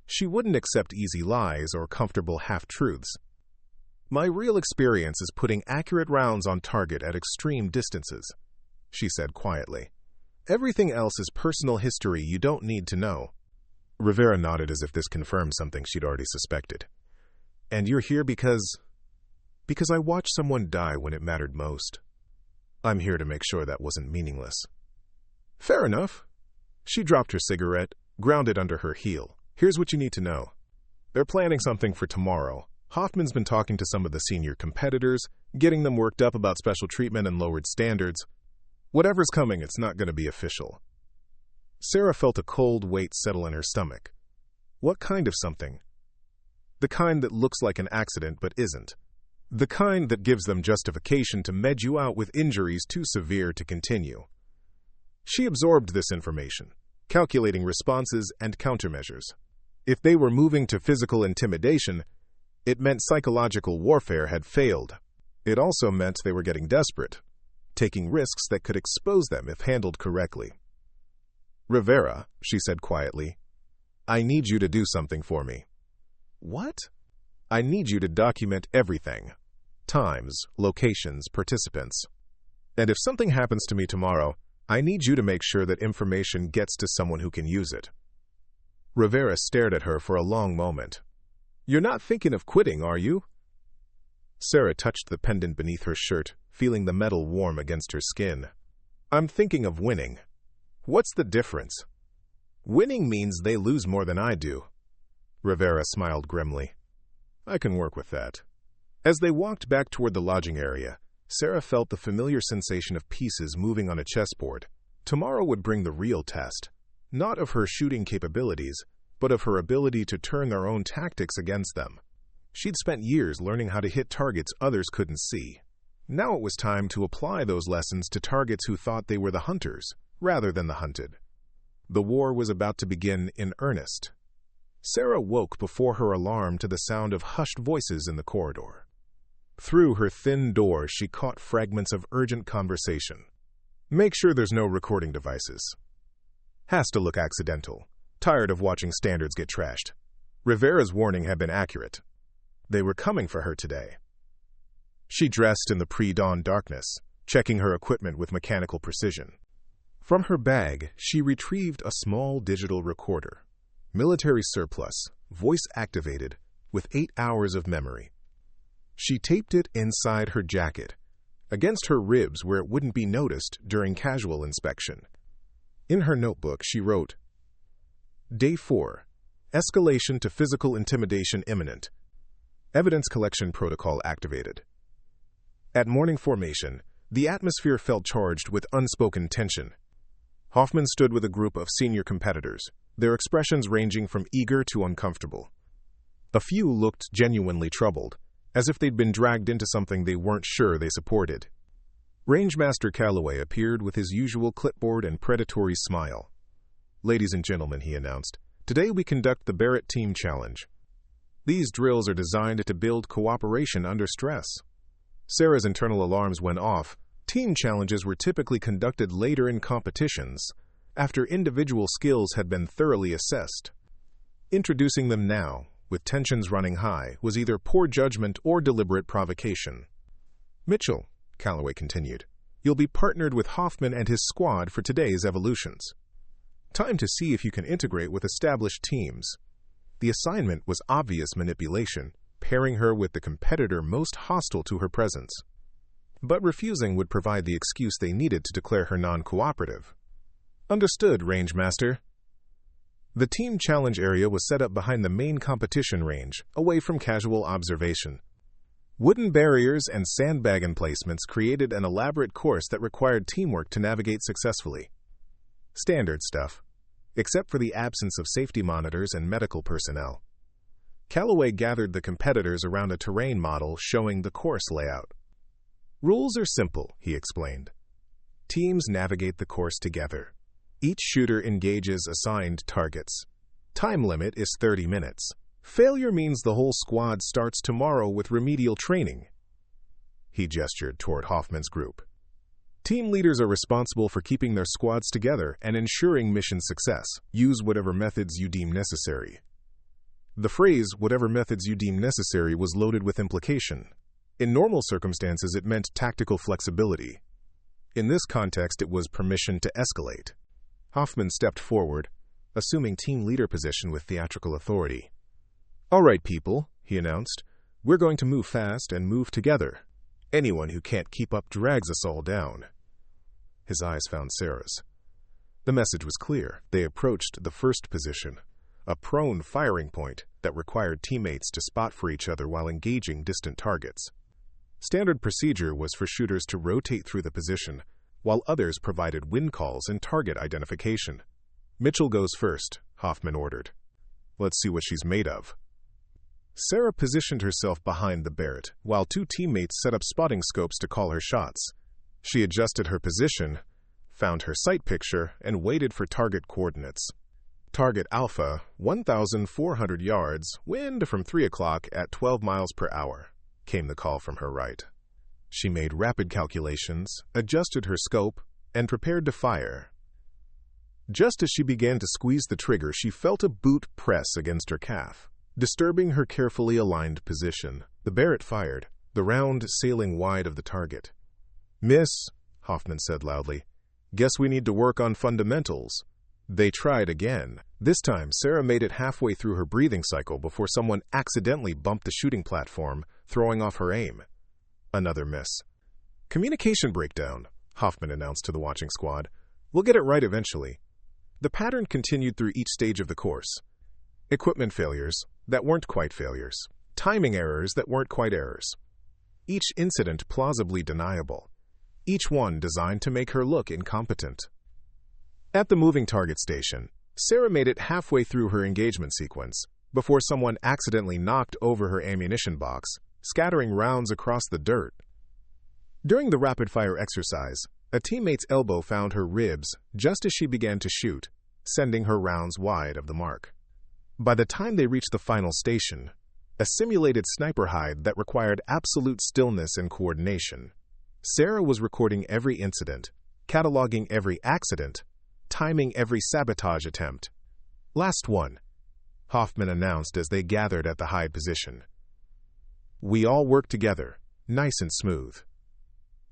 She wouldn't accept easy lies or comfortable half-truths. "My real experience is putting accurate rounds on target at extreme distances," she said quietly. "Everything else is personal history you don't need to know." Rivera nodded as if this confirmed something she'd already suspected. "And you're here because I watched someone die when it mattered most. I'm here to make sure that wasn't meaningless." "Fair enough." She dropped her cigarette, ground it under her heel. "Here's what you need to know. They're planning something for tomorrow. Hoffman's been talking to some of the senior competitors, getting them worked up about special treatment and lowered standards. Whatever's coming, it's not going to be official." Sarah felt a cold weight settle in her stomach. What kind of something? The kind that looks like an accident but isn't. The kind that gives them justification to med you out with injuries too severe to continue. She absorbed this information, calculating responses and countermeasures. If they were moving to physical intimidation, it meant psychological warfare had failed. It also meant they were getting desperate, taking risks that could expose them if handled correctly. "Rivera," she said quietly, "I need you to do something for me." "What?" "I need you to document everything. Times, locations, participants. And if something happens to me tomorrow, I need you to make sure that information gets to someone who can use it." Rivera stared at her for a long moment. "You're not thinking of quitting, are you?" Sarah touched the pendant beneath her shirt, feeling the metal warm against her skin. "I'm thinking of winning." "What's the difference?" "Winning means they lose more than I do." Rivera smiled grimly. "I can work with that." As they walked back toward the lodging area, Sarah felt the familiar sensation of pieces moving on a chessboard. Tomorrow would bring the real test, not of her shooting capabilities, but of her ability to turn their own tactics against them. She'd spent years learning how to hit targets others couldn't see. Now it was time to apply those lessons to targets who thought they were the hunters, rather than the hunted. The war was about to begin in earnest. Sarah woke before her alarm to the sound of hushed voices in the corridor. Through her thin door, she caught fragments of urgent conversation. "Make sure there's no recording devices. Has to look accidental. Tired of watching standards get trashed." Rivera's warning had been accurate. They were coming for her today. She dressed in the pre-dawn darkness, checking her equipment with mechanical precision. From her bag, she retrieved a small digital recorder. Military surplus, voice-activated, with 8 hours of memory. She taped it inside her jacket, against her ribs where it wouldn't be noticed during casual inspection. In her notebook, she wrote, "Day 4. Escalation to physical intimidation imminent. Evidence collection protocol activated." At morning formation, the atmosphere felt charged with unspoken tension. Hoffman stood with a group of senior competitors, their expressions ranging from eager to uncomfortable. A few looked genuinely troubled, as if they'd been dragged into something they weren't sure they supported. Rangemaster Calloway appeared with his usual clipboard and predatory smile. "Ladies and gentlemen," he announced, "today we conduct the Barrett Team Challenge. These drills are designed to build cooperation under stress." Sarah's internal alarms went off. Team challenges were typically conducted later in competitions, after individual skills had been thoroughly assessed. Introducing them now, with tensions running high, was either poor judgment or deliberate provocation. "Mitchell," Calloway continued, "you'll be partnered with Hoffman and his squad for today's evolutions. Time to see if you can integrate with established teams." The assignment was obvious manipulation, pairing her with the competitor most hostile to her presence. But refusing would provide the excuse they needed to declare her non-cooperative. Understood, Range Master. The team challenge area was set up behind the main competition range, away from casual observation. Wooden barriers and sandbag emplacements created an elaborate course that required teamwork to navigate successfully. Standard stuff, except for the absence of safety monitors and medical personnel. Calloway gathered the competitors around a terrain model showing the course layout. Rules are simple, he explained. Teams navigate the course together. Each shooter engages assigned targets. Time limit is 30 minutes. Failure means the whole squad starts tomorrow with remedial training. He gestured toward Hoffman's group. Team leaders are responsible for keeping their squads together and ensuring mission success. Use whatever methods you deem necessary. The phrase, whatever methods you deem necessary, was loaded with implication. In normal circumstances, it meant tactical flexibility. In this context, it was permission to escalate. Hoffman stepped forward, assuming team leader position with theatrical authority. "All right, people," he announced. "We're going to move fast and move together. Anyone who can't keep up drags us all down." His eyes found Sarah's. The message was clear. They approached the first position, a prone firing point that required teammates to spot for each other while engaging distant targets. Standard procedure was for shooters to rotate through the position, while others provided wind calls and target identification. "Mitchell goes first," Hoffman ordered. "Let's see what she's made of." Sarah positioned herself behind the Barrett, while two teammates set up spotting scopes to call her shots. She adjusted her position, found her sight picture, and waited for target coordinates. Target Alpha, 1,400 yards, wind from 3 o'clock at 12 miles per hour, came the call from her right. She made rapid calculations, adjusted her scope, and prepared to fire. Just as she began to squeeze the trigger, she felt a boot press against her calf, disturbing her carefully aligned position. The Barrett fired, the round sailing wide of the target. "Miss," Hoffman said loudly. "Guess we need to work on fundamentals." They tried again. This time, Sarah made it halfway through her breathing cycle before someone accidentally bumped the shooting platform, throwing off her aim. Another miss. "Communication breakdown," Hoffman announced to the watching squad. "We'll get it right eventually." The pattern continued through each stage of the course. Equipment failures that weren't quite failures. Timing errors that weren't quite errors. Each incident plausibly deniable. Each one designed to make her look incompetent. At the moving target station, Sarah made it halfway through her engagement sequence before someone accidentally knocked over her ammunition box, scattering rounds across the dirt. During the rapid-fire exercise, a teammate's elbow found her ribs just as she began to shoot, sending her rounds wide of the mark. By the time they reached the final station, a simulated sniper hide that required absolute stillness and coordination, Sarah was recording every incident, cataloging every accident, timing every sabotage attempt. "Last one," Hoffman announced as they gathered at the hide position. "We all work together, nice and smooth."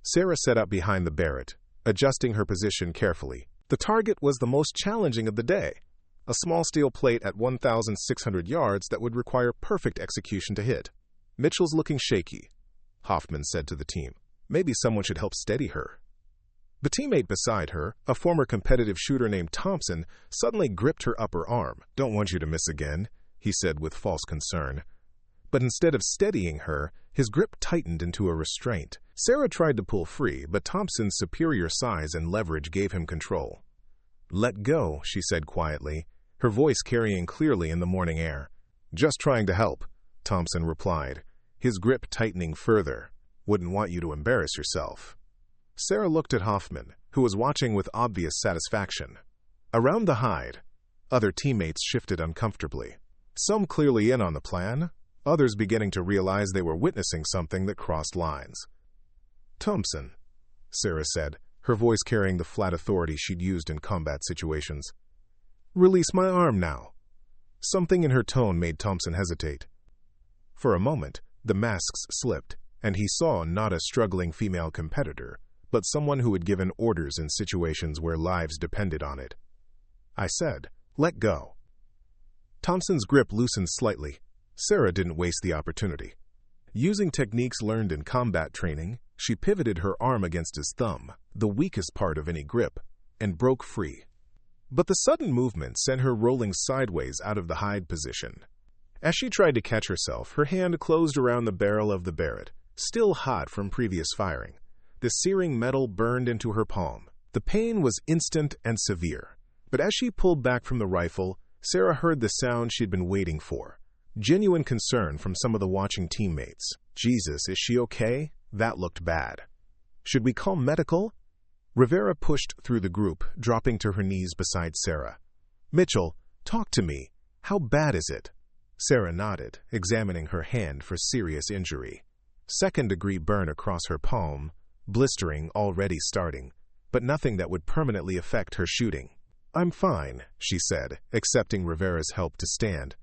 Sarah set up behind the Barrett, adjusting her position carefully. The target was the most challenging of the day, a small steel plate at 1,600 yards that would require perfect execution to hit. "Mitchell's looking shaky," Hoffman said to the team. "Maybe someone should help steady her." The teammate beside her, a former competitive shooter named Thompson, suddenly gripped her upper arm. "Don't want you to miss again," he said with false concern. But instead of steadying her, his grip tightened into a restraint. Sarah tried to pull free, but Thompson's superior size and leverage gave him control. "Let go," she said quietly, her voice carrying clearly in the morning air. "Just trying to help," Thompson replied, his grip tightening further. "Wouldn't want you to embarrass yourself." Sarah looked at Hoffman, who was watching with obvious satisfaction. Around the hide, other teammates shifted uncomfortably. Some clearly in on the plan, others beginning to realize they were witnessing something that crossed lines. "Thompson," Sarah said, her voice carrying the flat authority she'd used in combat situations. "Release my arm now." Something in her tone made Thompson hesitate. For a moment, the masks slipped, and he saw not a struggling female competitor, but someone who had given orders in situations where lives depended on it. "I said, let go." Thompson's grip loosened slightly. Sarah didn't waste the opportunity. Using techniques learned in combat training, she pivoted her arm against his thumb, the weakest part of any grip, and broke free. But the sudden movement sent her rolling sideways out of the hide position. As she tried to catch herself, her hand closed around the barrel of the Barrett, still hot from previous firing. The searing metal burned into her palm. The pain was instant and severe. But as she pulled back from the rifle, Sarah heard the sound she'd been waiting for. Genuine concern from some of the watching teammates. Jesus, is she okay? That looked bad. Should we call medical? Rivera pushed through the group, dropping to her knees beside Sarah. Mitchell, talk to me. How bad is it? Sarah nodded, examining her hand for serious injury. Second-degree burn across her palm, blistering already starting, but nothing that would permanently affect her shooting. I'm fine, she said, accepting Rivera's help to stand.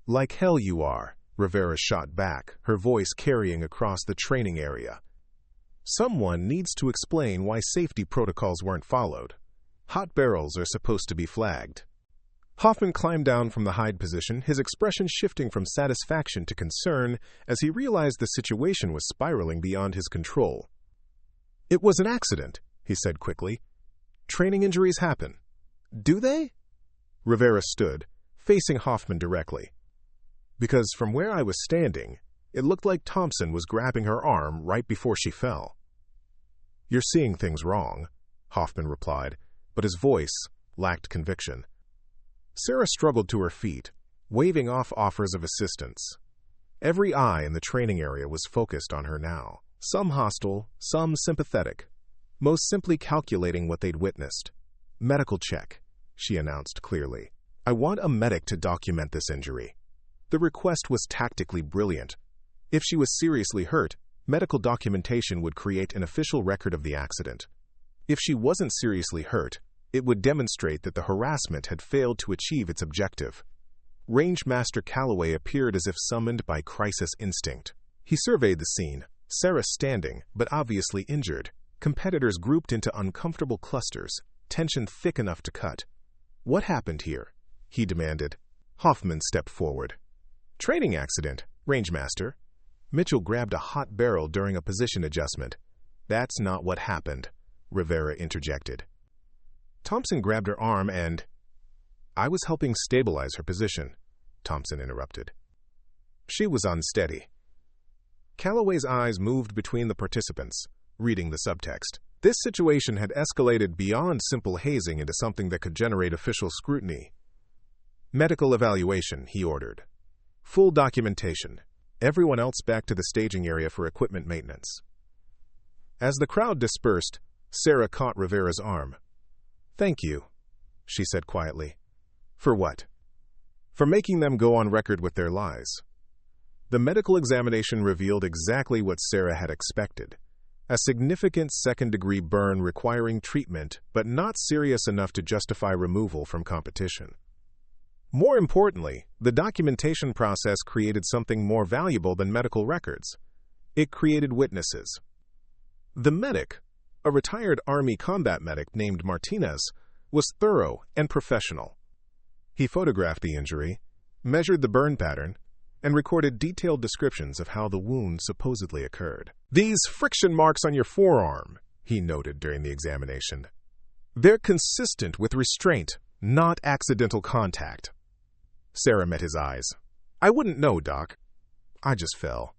Like hell you are, Rivera shot back, her voice carrying across the training area. Someone needs to explain why safety protocols weren't followed. Hot barrels are supposed to be flagged. Hoffman climbed down from the hide position, his expression shifting from satisfaction to concern as he realized the situation was spiraling beyond his control. It was an accident, he said quickly. Training injuries happen. Do they? Rivera stood, facing Hoffman directly. Because from where I was standing, it looked like Thompson was grabbing her arm right before she fell. You're seeing things wrong, Hoffman replied, but his voice lacked conviction. Sarah struggled to her feet, waving off offers of assistance. Every eye in the training area was focused on her now, some hostile, some sympathetic, most simply calculating what they'd witnessed. Medical check, she announced clearly. I want a medic to document this injury. The request was tactically brilliant. If she was seriously hurt, medical documentation would create an official record of the accident. If she wasn't seriously hurt, it would demonstrate that the harassment had failed to achieve its objective. Rangemaster Calloway appeared as if summoned by crisis instinct. He surveyed the scene, Sarah standing, but obviously injured, competitors grouped into uncomfortable clusters, tension thick enough to cut. What happened here? He demanded. Hoffman stepped forward. Training accident, Rangemaster. Mitchell grabbed a hot barrel during a position adjustment. That's not what happened, Rivera interjected. Thompson grabbed her arm and... I was helping stabilize her position, Thompson interrupted. She was unsteady. Calloway's eyes moved between the participants, reading the subtext. This situation had escalated beyond simple hazing into something that could generate official scrutiny. Medical evaluation, he ordered. Full documentation. Everyone else back to the staging area for equipment maintenance. As the crowd dispersed, Sarah caught Rivera's arm. Thank you, she said quietly. For what? For making them go on record with their lies. The medical examination revealed exactly what Sarah had expected. A significant second-degree burn requiring treatment, but not serious enough to justify removal from competition. More importantly, the documentation process created something more valuable than medical records. It created witnesses. The medic, a retired Army combat medic named Martinez, was thorough and professional. He photographed the injury, measured the burn pattern, and recorded detailed descriptions of how the wound supposedly occurred. These friction marks on your forearm, he noted during the examination. They're consistent with restraint, not accidental contact. Sarah met his eyes. I wouldn't know, Doc. I just fell.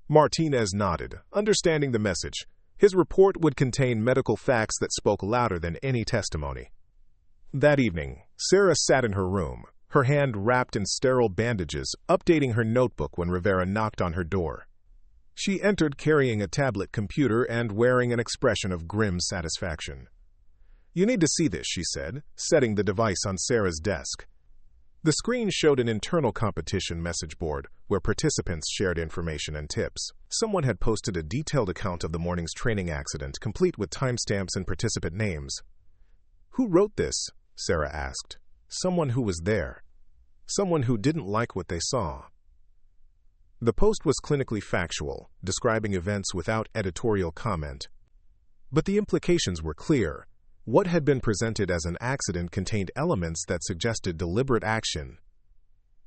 Martinez nodded, understanding the message. His report would contain medical facts that spoke louder than any testimony. That evening, Sarah sat in her room, her hand wrapped in sterile bandages, updating her notebook when Rivera knocked on her door. She entered carrying a tablet computer and wearing an expression of grim satisfaction. You need to see this, she said, setting the device on Sarah's desk. The screen showed an internal competition message board where participants shared information and tips. Someone had posted a detailed account of the morning's training accident, complete with timestamps and participant names. Who wrote this? Sarah asked. Someone who was there. Someone who didn't like what they saw. The post was clinically factual, describing events without editorial comment. But the implications were clear. What had been presented as an accident contained elements that suggested deliberate action.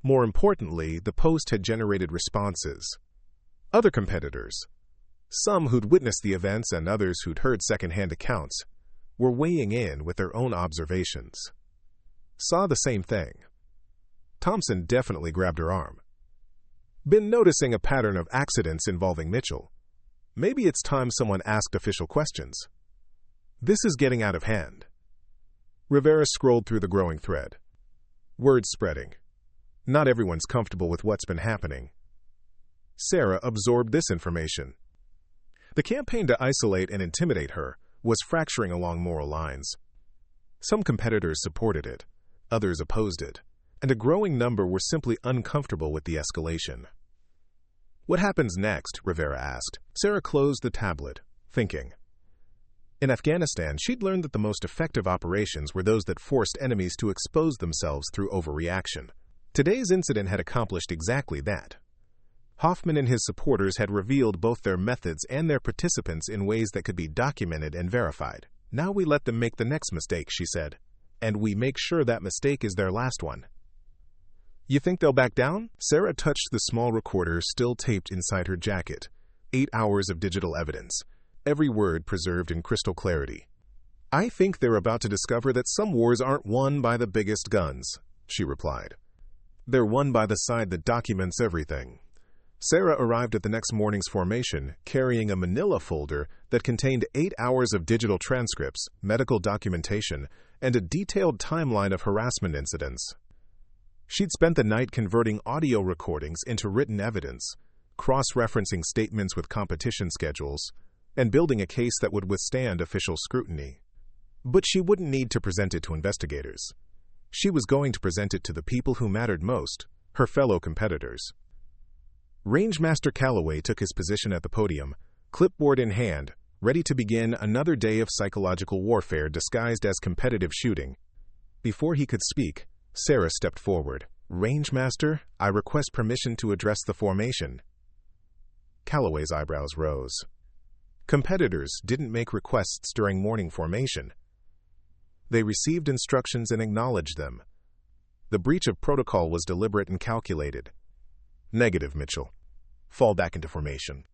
More importantly, the post had generated responses. Other competitors, some who'd witnessed the events and others who'd heard second-hand accounts, were weighing in with their own observations. Saw the same thing. Thompson definitely grabbed her arm. Been noticing a pattern of accidents involving Mitchell. Maybe it's time someone asked official questions. This is getting out of hand. Rivera scrolled through the growing thread. Word spreading. Not everyone's comfortable with what's been happening. Sarah absorbed this information. The campaign to isolate and intimidate her was fracturing along moral lines. Some competitors supported it, others opposed it, and a growing number were simply uncomfortable with the escalation. What happens next? Rivera asked. Sarah closed the tablet, thinking. In Afghanistan, she'd learned that the most effective operations were those that forced enemies to expose themselves through overreaction. Today's incident had accomplished exactly that. Hoffman and his supporters had revealed both their methods and their participants in ways that could be documented and verified. Now we let them make the next mistake, she said, and we make sure that mistake is their last one. You think they'll back down? Sarah touched the small recorder still taped inside her jacket. 8 hours of digital evidence, every word preserved in crystal clarity. I think they're about to discover that some wars aren't won by the biggest guns, she replied. They're won by the side that documents everything. Sarah arrived at the next morning's formation carrying a manila folder that contained 8 hours of digital transcripts, medical documentation, and a detailed timeline of harassment incidents. She'd spent the night converting audio recordings into written evidence, cross-referencing statements with competition schedules, and building a case that would withstand official scrutiny. But she wouldn't need to present it to investigators. She was going to present it to the people who mattered most, her fellow competitors. Rangemaster Calloway took his position at the podium, clipboard in hand, ready to begin another day of psychological warfare disguised as competitive shooting. Before he could speak, Sarah stepped forward. Rangemaster, I request permission to address the formation. Calloway's eyebrows rose. Competitors didn't make requests during morning formation. They received instructions and acknowledged them. The breach of protocol was deliberate and calculated. Negative, Mitchell. Fall back into formation.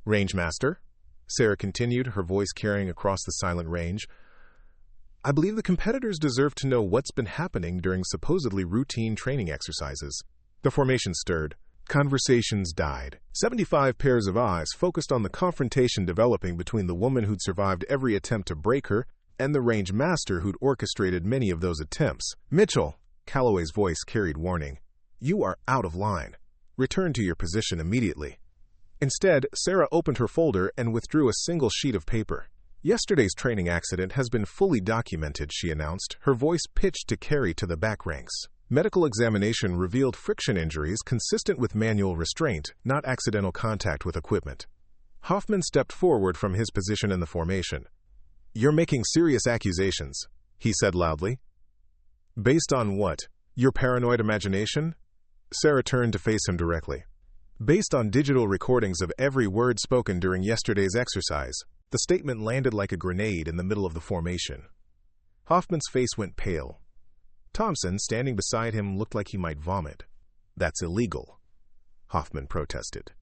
Rangemaster, Sarah continued, her voice carrying across the silent range. I believe the competitors deserve to know what's been happening during supposedly routine training exercises. The formation stirred. Conversations died. 75 pairs of eyes focused on the confrontation developing between the woman who'd survived every attempt to break her and the Rangemaster who'd orchestrated many of those attempts. Mitchell, Calloway's voice carried warning. You are out of line. Return to your position immediately. Instead, Sarah opened her folder and withdrew a single sheet of paper. Yesterday's training accident has been fully documented, she announced, her voice pitched to carry to the back ranks. Medical examination revealed friction injuries consistent with manual restraint, not accidental contact with equipment. Hoffman stepped forward from his position in the formation. You're making serious accusations, he said loudly. Based on what? Your paranoid imagination? Sarah turned to face him directly. Based on digital recordings of every word spoken during yesterday's exercise, the statement landed like a grenade in the middle of the formation. Hoffman's face went pale. Thompson, standing beside him, looked like he might vomit. That's illegal, Hoffman protested.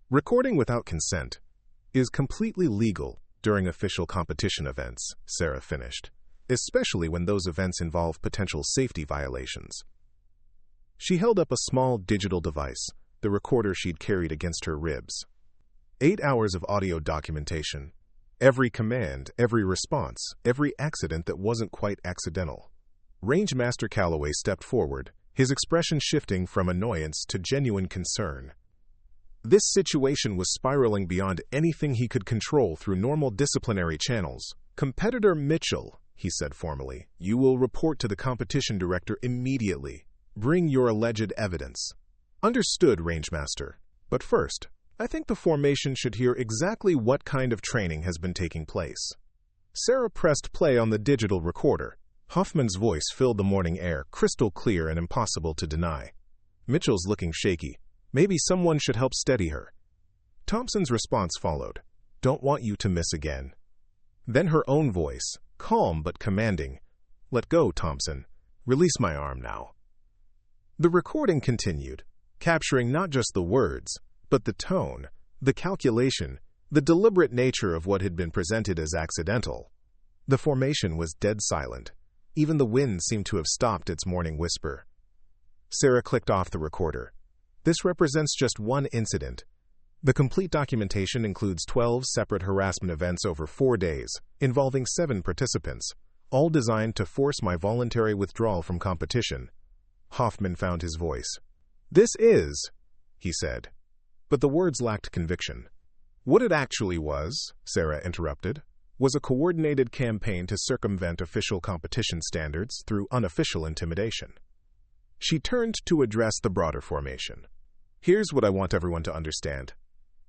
Recording without consent is completely legal during official competition events, Sarah finished, especially when those events involve potential safety violations. She held up a small digital device, the recorder she'd carried against her ribs. 8 hours of audio documentation. Every command, every response, every accident that wasn't quite accidental. Rangemaster Calloway stepped forward, his expression shifting from annoyance to genuine concern. This situation was spiraling beyond anything he could control through normal disciplinary channels. Competitor Mitchell, he said formally, you will report to the competition director immediately. Bring your alleged evidence. Understood, Rangemaster. But first, I think the formation should hear exactly what kind of training has been taking place. Sarah pressed play on the digital recorder. Hoffman's voice filled the morning air, crystal clear and impossible to deny. Mitchell's looking shaky. Maybe someone should help steady her. Thompson's response followed. Don't want you to miss again. Then her own voice, calm but commanding. Let go, Thompson. Release my arm now. The recording continued, capturing not just the words, but the tone, the calculation, the deliberate nature of what had been presented as accidental. The formation was dead silent. Even the wind seemed to have stopped its morning whisper. Sarah clicked off the recorder. This represents just one incident. The complete documentation includes 12 separate harassment events over 4 days, involving 7 participants, all designed to force my voluntary withdrawal from competition. Hoffman found his voice. "This is," he said. But the words lacked conviction. What it actually was, Sarah interrupted, was a coordinated campaign to circumvent official competition standards through unofficial intimidation. She turned to address the broader formation. "Here's what I want everyone to understand.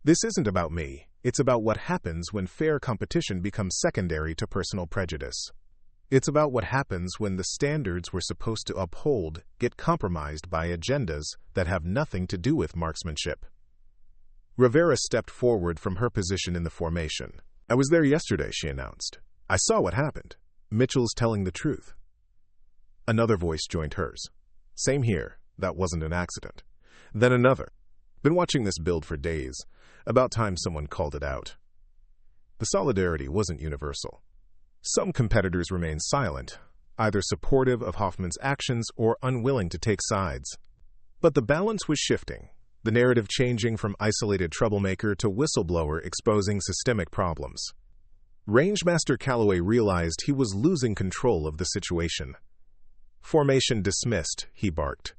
This isn't about me. It's about what happens when fair competition becomes secondary to personal prejudice. It's about what happens when the standards we're supposed to uphold get compromised by agendas that have nothing to do with marksmanship." Rivera stepped forward from her position in the formation. "I was there yesterday," she announced. "I saw what happened. Mitchell's telling the truth." Another voice joined hers. "Same here. That wasn't an accident." Then another. "Been watching this build for days. About time someone called it out." The solidarity wasn't universal. Some competitors remained silent, either supportive of Hoffman's actions or unwilling to take sides. But the balance was shifting, the narrative changing from isolated troublemaker to whistleblower exposing systemic problems. Rangemaster Calloway realized he was losing control of the situation. "Formation dismissed," he barked.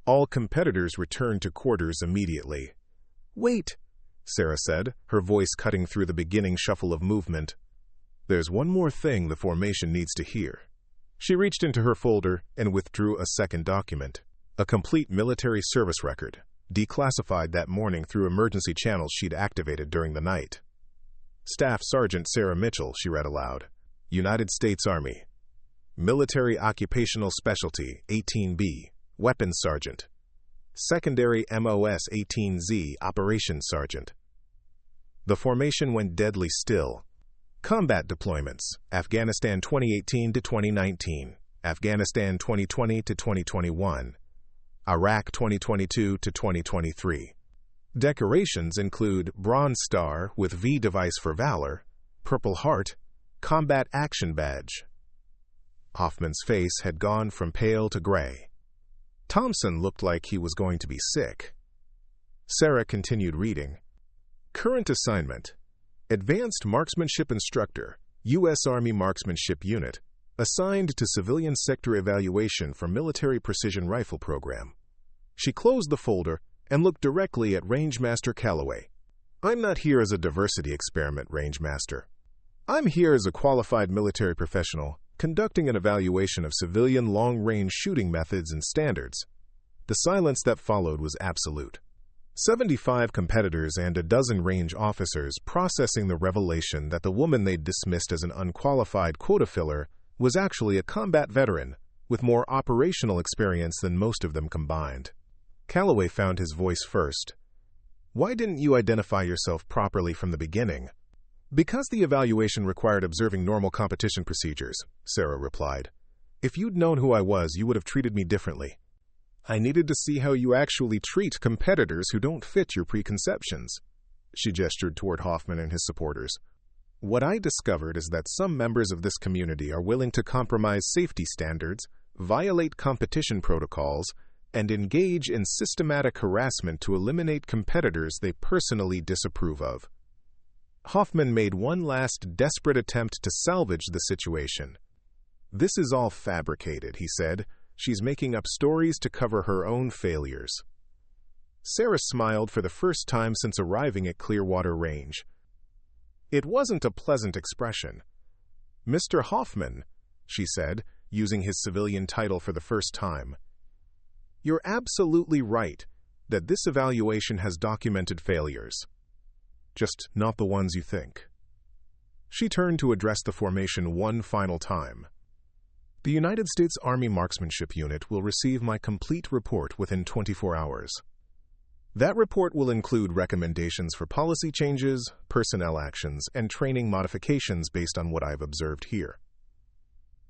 All competitors returned to quarters immediately. "Wait," Sarah said, her voice cutting through the beginning shuffle of movement. "There's one more thing the formation needs to hear." She reached into her folder and withdrew a second document, a complete military service record, declassified that morning through emergency channels she'd activated during the night. "Staff Sergeant Sarah Mitchell," she read aloud. "United States Army. Military Occupational Specialty, 18B, Weapons Sergeant. Secondary MOS 18Z, Operations Sergeant." The formation went deadly still. Combat deployments: Afghanistan 2018 to 2019, Afghanistan 2020 to 2021, Iraq 2022 to 2023. Decorations include Bronze Star with V device for Valor, Purple Heart, Combat Action Badge. Hoffman's face had gone from pale to gray. Thompson looked like he was going to be sick. Sarah continued reading. "Current assignment: Advanced Marksmanship Instructor, U.S. Army Marksmanship Unit, assigned to Civilian Sector Evaluation for Military Precision Rifle Program." She closed the folder and looked directly at Rangemaster Calloway. "I'm not here as a diversity experiment, Rangemaster. I'm here as a qualified military professional conducting an evaluation of civilian long-range shooting methods and standards." The silence that followed was absolute. 75 competitors and a dozen range officers processing the revelation that the woman they'd dismissed as an unqualified quota filler was actually a combat veteran with more operational experience than most of them combined. Calloway found his voice first. "Why didn't you identify yourself properly from the beginning?" "Because the evaluation required observing normal competition procedures," Sarah replied. "If you'd known who I was, you would have treated me differently. I needed to see how you actually treat competitors who don't fit your preconceptions." She gestured toward Hoffman and his supporters. "What I discovered is that some members of this community are willing to compromise safety standards, violate competition protocols, and engage in systematic harassment to eliminate competitors they personally disapprove of." Hoffman made one last desperate attempt to salvage the situation. "This is all fabricated," he said. "She's making up stories to cover her own failures." Sarah smiled for the first time since arriving at Clearwater Range. It wasn't a pleasant expression. "Mr. Hoffman," she said, using his civilian title for the first time, "you're absolutely right that this evaluation has documented failures. Just not the ones you think." She turned to address the formation one final time. "The United States Army Marksmanship Unit will receive my complete report within 24 hours. That report will include recommendations for policy changes, personnel actions, and training modifications based on what I've observed here."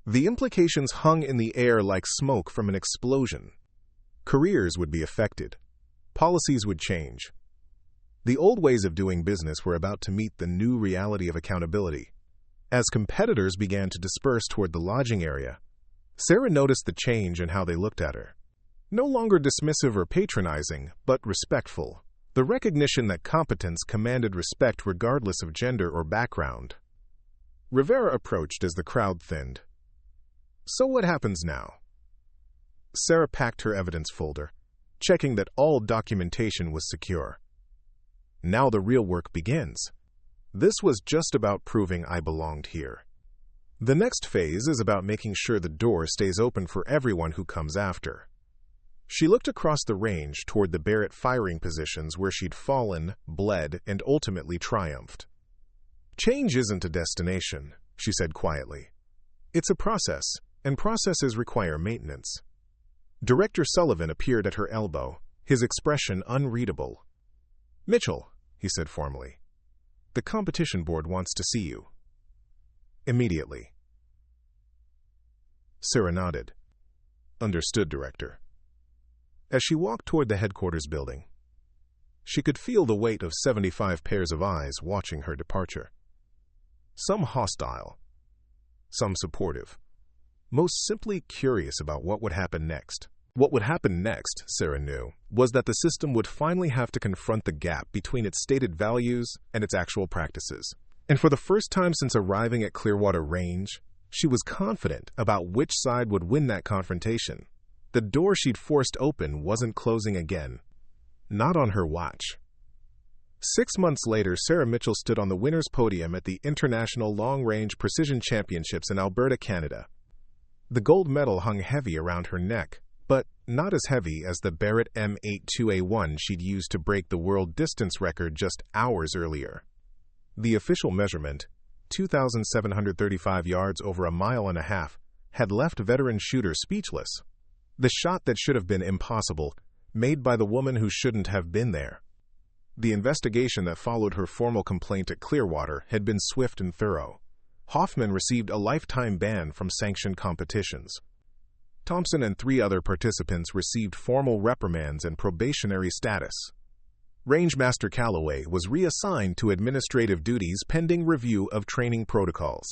The implications hung in the air like smoke from an explosion. Careers would be affected. Policies would change. The old ways of doing business were about to meet the new reality of accountability. As competitors began to disperse toward the lodging area, Sarah noticed the change in how they looked at her. No longer dismissive or patronizing, but respectful. The recognition that competence commanded respect regardless of gender or background. Rivera approached as the crowd thinned. "So what happens now?" Sarah packed her evidence folder, checking that all documentation was secure. "Now the real work begins. This was just about proving I belonged here. The next phase is about making sure the door stays open for everyone who comes after." She looked across the range toward the Barrett firing positions where she'd fallen, bled, and ultimately triumphed. "Change isn't a destination," she said quietly. "It's a process, and processes require maintenance." Director Sullivan appeared at her elbow, his expression unreadable. "Mitchell," he said formally, "the competition board wants to see you." "Immediately." Sarah nodded. "Understood, Director." As she walked toward the headquarters building, she could feel the weight of 75 pairs of eyes watching her departure. Some hostile, some supportive, most simply curious about what would happen next. What would happen next, Sarah knew, was that the system would finally have to confront the gap between its stated values and its actual practices. And for the first time since arriving at Clearwater Range, she was confident about which side would win that confrontation. The door she'd forced open wasn't closing again. Not on her watch. 6 months later, Sarah Mitchell stood on the winner's podium at the International Long-Range Precision Championships in Alberta, Canada. The gold medal hung heavy around her neck, but not as heavy as the Barrett M82 she'd used to break the world distance record just hours earlier. The official measurement, 2,735 yards over a mile and a half, had left veteran shooters speechless. The shot that should have been impossible, made by the woman who shouldn't have been there. The investigation that followed her formal complaint at Clearwater had been swift and thorough. Hoffman received a lifetime ban from sanctioned competitions. Thompson and 3 other participants received formal reprimands and probationary status. Rangemaster Calloway was reassigned to administrative duties pending review of training protocols.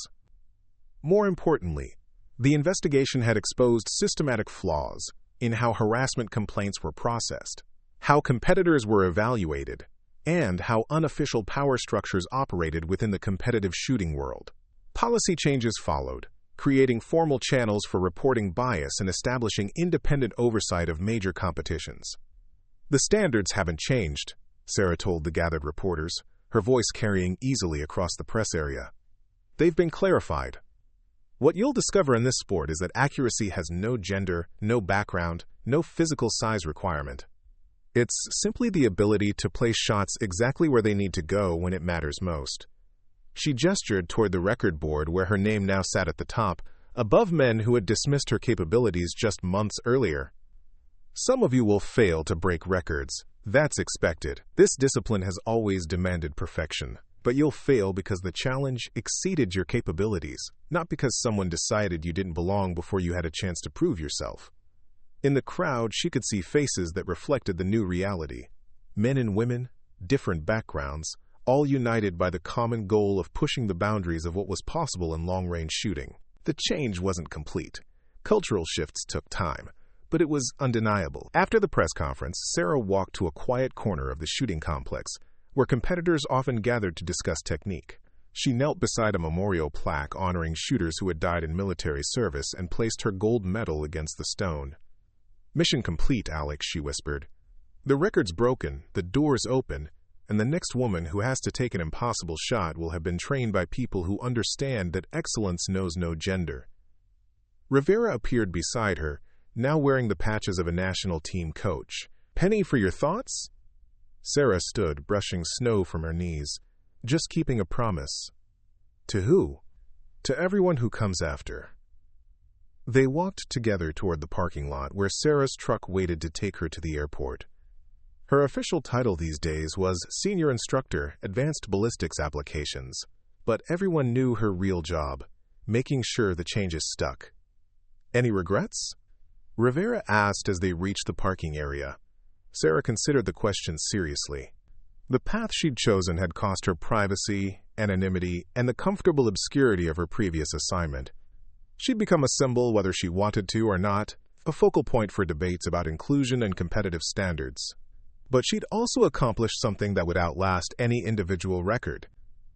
More importantly, the investigation had exposed systematic flaws in how harassment complaints were processed, how competitors were evaluated, and how unofficial power structures operated within the competitive shooting world. Policy changes followed, creating formal channels for reporting bias and establishing independent oversight of major competitions. "The standards haven't changed," Sarah told the gathered reporters, her voice carrying easily across the press area. "They've been clarified. What you'll discover in this sport is that accuracy has no gender, no background, no physical size requirement. It's simply the ability to place shots exactly where they need to go when it matters most." She gestured toward the record board where her name now sat at the top, above men who had dismissed her capabilities just months earlier. "Some of you will fail to break records. That's expected. This discipline has always demanded perfection. But you'll fail because the challenge exceeded your capabilities, not because someone decided you didn't belong before you had a chance to prove yourself." In the crowd, she could see faces that reflected the new reality. Men and women, different backgrounds, all united by the common goal of pushing the boundaries of what was possible in long-range shooting. The change wasn't complete. Cultural shifts took time, but it was undeniable. After the press conference, Sarah walked to a quiet corner of the shooting complex, where competitors often gathered to discuss technique. She knelt beside a memorial plaque honoring shooters who had died in military service and placed her gold medal against the stone. "Mission complete, Alex," she whispered. "The record's broken, the door's open, and the next woman who has to take an impossible shot will have been trained by people who understand that excellence knows no gender." Rivera appeared beside her, now wearing the patches of a national team coach. "Penny for your thoughts?" Sarah stood, brushing snow from her knees, just keeping a promise. "To who?" "To everyone who comes after." They walked together toward the parking lot where Sarah's truck waited to take her to the airport. Her official title these days was Senior Instructor, Advanced Ballistics Applications, but everyone knew her real job, making sure the changes stuck. "Any regrets?" Rivera asked as they reached the parking area. Sarah considered the question seriously. The path she'd chosen had cost her privacy, anonymity, and the comfortable obscurity of her previous assignment. She'd become a symbol whether she wanted to or not, a focal point for debates about inclusion and competitive standards. But she'd also accomplished something that would outlast any individual record.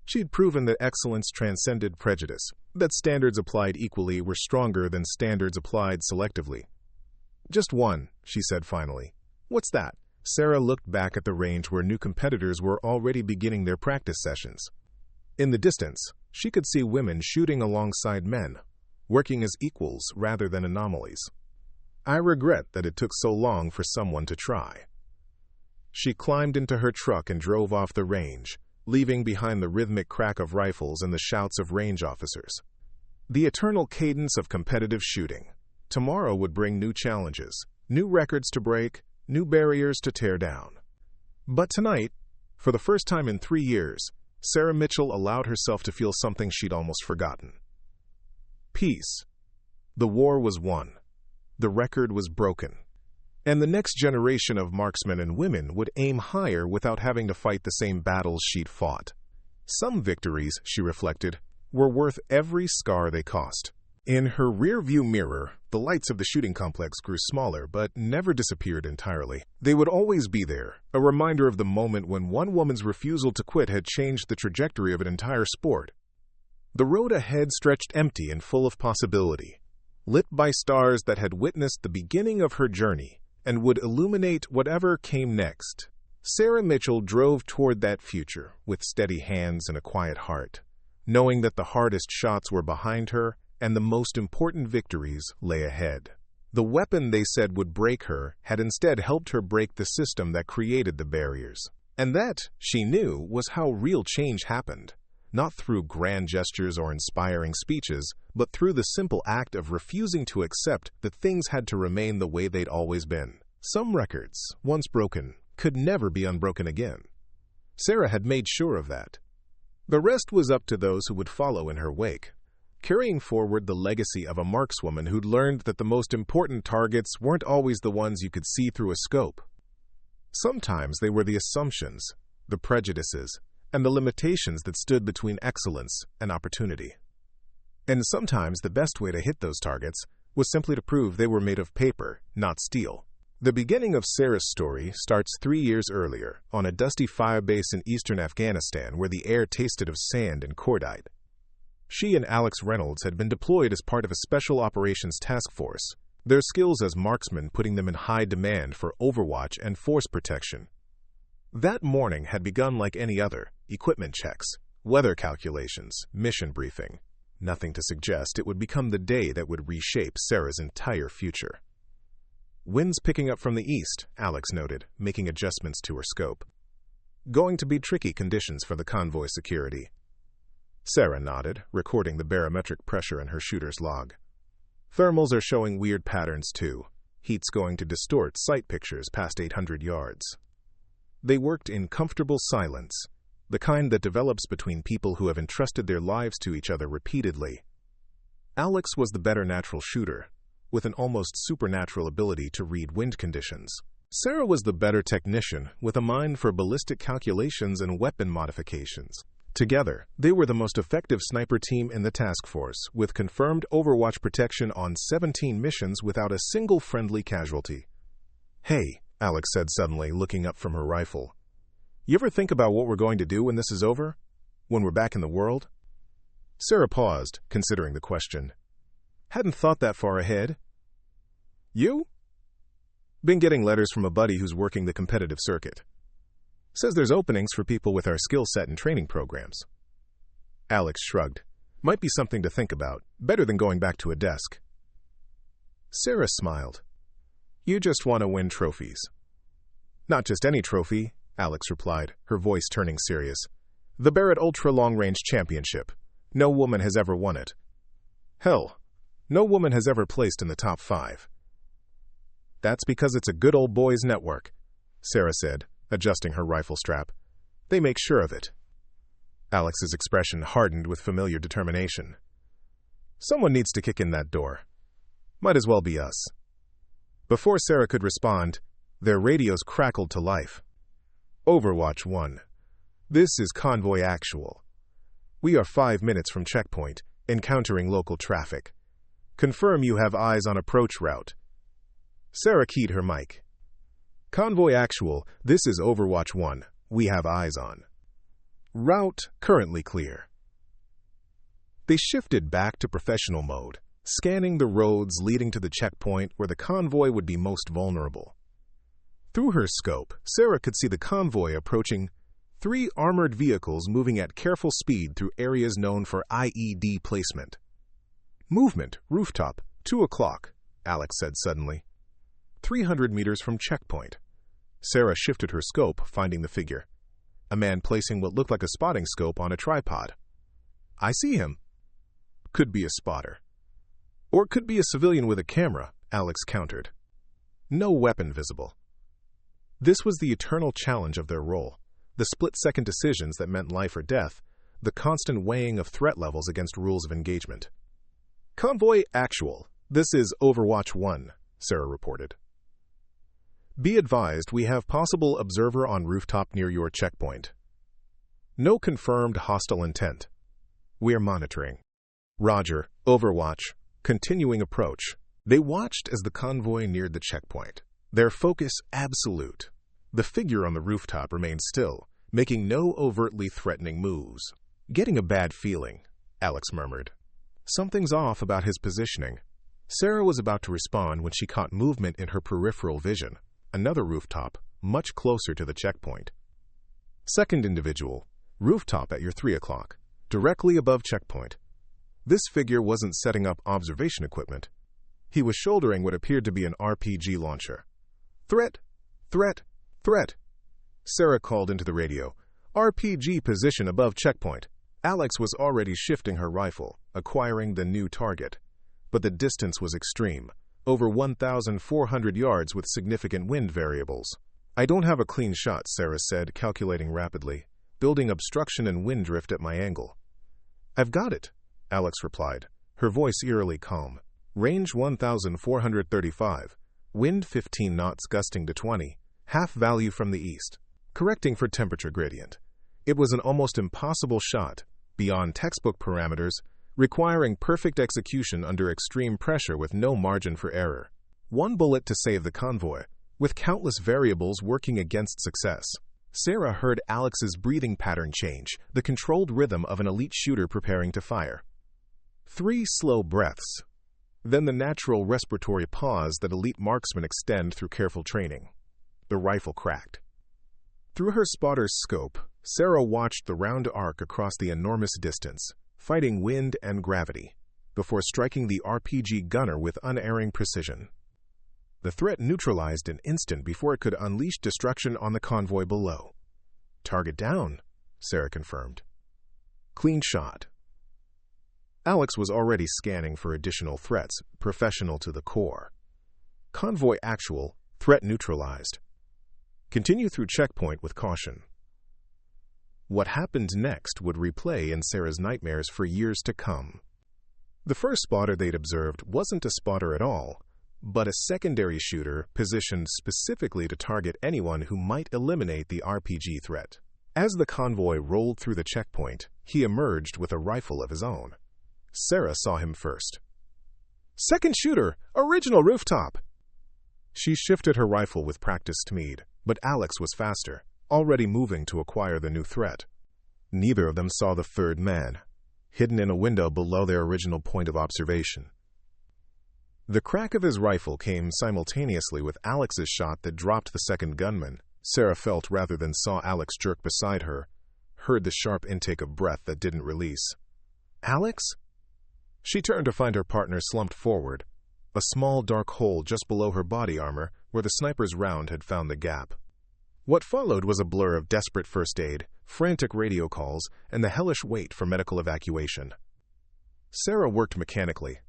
She'd proven that excellence transcended prejudice, that standards applied equally were stronger than standards applied selectively. "Just one," she said finally. "What's that?" Sarah looked back at the range where new competitors were already beginning their practice sessions. In the distance, she could see women shooting alongside men, working as equals rather than anomalies. "I regret that it took so long for someone to try." She climbed into her truck and drove off the range, leaving behind the rhythmic crack of rifles and the shouts of range officers. The eternal cadence of competitive shooting. Tomorrow would bring new challenges, new records to break, new barriers to tear down. But tonight, for the first time in 3 years, Sarah Mitchell allowed herself to feel something she'd almost forgotten. Peace. The war was won. The record was broken. And the next generation of marksmen and women would aim higher without having to fight the same battles she'd fought. Some victories, she reflected, were worth every scar they cost. In her rear-view mirror, the lights of the shooting complex grew smaller but never disappeared entirely. They would always be there, a reminder of the moment when one woman's refusal to quit had changed the trajectory of an entire sport. The road ahead stretched empty and full of possibility, lit by stars that had witnessed the beginning of her journey and would illuminate whatever came next. Sarah Mitchell drove toward that future with steady hands and a quiet heart, knowing that the hardest shots were behind her and the most important victories lay ahead. The weapon they said would break her had instead helped her break the system that created the barriers. And that, she knew, was how real change happened. Not through grand gestures or inspiring speeches, but through the simple act of refusing to accept that things had to remain the way they'd always been. Some records, once broken, could never be unbroken again. Sarah had made sure of that. The rest was up to those who would follow in her wake, carrying forward the legacy of a markswoman who'd learned that the most important targets weren't always the ones you could see through a scope. Sometimes they were the assumptions, the prejudices, and the limitations that stood between excellence and opportunity. And sometimes the best way to hit those targets was simply to prove they were made of paper, not steel. The beginning of Sarah's story starts 3 years earlier, on a dusty firebase in eastern Afghanistan where the air tasted of sand and cordite. She and Alex Reynolds had been deployed as part of a special operations task force, their skills as marksmen putting them in high demand for overwatch and force protection. That morning had begun like any other: equipment checks, weather calculations, mission briefing. Nothing to suggest it would become the day that would reshape Sarah's entire future. "Winds picking up from the east," Alex noted, making adjustments to her scope. "Going to be tricky conditions for the convoy security." Sarah nodded, recording the barometric pressure in her shooter's log. "Thermals are showing weird patterns too. Heat's going to distort sight pictures past 800 yards." They worked in comfortable silence, the kind that develops between people who have entrusted their lives to each other repeatedly. Alex was the better natural shooter, with an almost supernatural ability to read wind conditions. Sarah was the better technician, with a mind for ballistic calculations and weapon modifications. Together, they were the most effective sniper team in the task force, with confirmed Overwatch protection on 17 missions without a single friendly casualty. "Hey," Alex said suddenly, looking up from her rifle. "You ever think about what we're going to do when this is over? When we're back in the world?" Sarah paused, considering the question. "Hadn't thought that far ahead." "You?" "Been getting letters from a buddy who's working the competitive circuit. Says there's openings for people with our skill set and training programs." Alex shrugged. "Might be something to think about. Better than going back to a desk." Sarah smiled. "You just want to win trophies." "Not just any trophy," Alex replied, her voice turning serious. "The Barrett Ultra Long Range Championship. No woman has ever won it. Hell, no woman has ever placed in the top 5. "That's because it's a good old boys network," Sarah said, adjusting her rifle strap. "They make sure of it." Alex's expression hardened with familiar determination. "Someone needs to kick in that door. Might as well be us." Before Sarah could respond, their radios crackled to life. "Overwatch 1. This is Convoy Actual. We are 5 minutes from checkpoint, encountering local traffic. Confirm you have eyes on approach route. Sarah keyed her mic. Convoy actual, this is Overwatch 1. We have eyes on. Route currently clear. They shifted back to professional mode, scanning the roads leading to the checkpoint where the convoy would be most vulnerable. Through her scope, Sarah could see the convoy approaching 3 armored vehicles moving at careful speed through areas known for IED placement. Movement, rooftop, 2 o'clock, Alex said suddenly. 300 meters from checkpoint. Sarah shifted her scope, finding the figure. A man placing what looked like a spotting scope on a tripod. I see him. Could be a spotter. Or could be a civilian with a camera, Alex countered. No weapon visible. This was the eternal challenge of their role, the split-second decisions that meant life or death, the constant weighing of threat levels against rules of engagement. Convoy actual. This is Overwatch 1, Sarah reported. Be advised, we have possible observer on rooftop near your checkpoint. No confirmed hostile intent. We are monitoring. Roger, Overwatch. Continuing approach. They watched as the convoy neared the checkpoint. Their focus absolute. The figure on the rooftop remained still, making no overtly threatening moves. Getting a bad feeling, Alex murmured. Something's off about his positioning. Sarah was about to respond when she caught movement in her peripheral vision. Another rooftop, much closer to the checkpoint. Second individual, rooftop at your 3 o'clock, directly above checkpoint. This figure wasn't setting up observation equipment. He was shouldering what appeared to be an RPG launcher. Threat! Threat! Threat! Sarah called into the radio. RPG position above checkpoint. Alex was already shifting her rifle, acquiring the new target. But the distance was extreme, over 1,400 yards with significant wind variables. I don't have a clean shot, Sarah said, calculating rapidly, building obstruction and wind drift at my angle. I've got it, Alex replied, her voice eerily calm. Range 1,435, wind 15 knots gusting to 20, half value from the east, correcting for temperature gradient. It was an almost impossible shot, beyond textbook parameters, requiring perfect execution under extreme pressure with no margin for error. One bullet to save the convoy, with countless variables working against success. Sarah heard Alex's breathing pattern change, the controlled rhythm of an elite shooter preparing to fire. 3 slow breaths. Then the natural respiratory pause that elite marksmen extend through careful training. The rifle cracked. Through her spotter's scope, Sarah watched the round arc across the enormous distance, fighting wind and gravity, before striking the RPG gunner with unerring precision. The threat neutralized an instant before it could unleash destruction on the convoy below. Target down, Sarah confirmed. Clean shot. Alex was already scanning for additional threats, professional to the core. Convoy actual, threat neutralized. Continue through checkpoint with caution. What happened next would replay in Sarah's nightmares for years to come. The first spotter they'd observed wasn't a spotter at all, but a secondary shooter positioned specifically to target anyone who might eliminate the RPG threat. As the convoy rolled through the checkpoint, he emerged with a rifle of his own. Sarah saw him first. Second shooter, original rooftop! She shifted her rifle with practiced speed, but Alex was faster, already moving to acquire the new threat. Neither of them saw the third man, hidden in a window below their original point of observation. The crack of his rifle came simultaneously with Alex's shot that dropped the second gunman. Sarah felt rather than saw Alex jerk beside her, heard the sharp intake of breath that didn't release. Alex? She turned to find her partner slumped forward, a small dark hole just below her body armor where the sniper's round had found the gap. What followed was a blur of desperate first aid, frantic radio calls, and the hellish wait for medical evacuation. Sarah worked mechanically,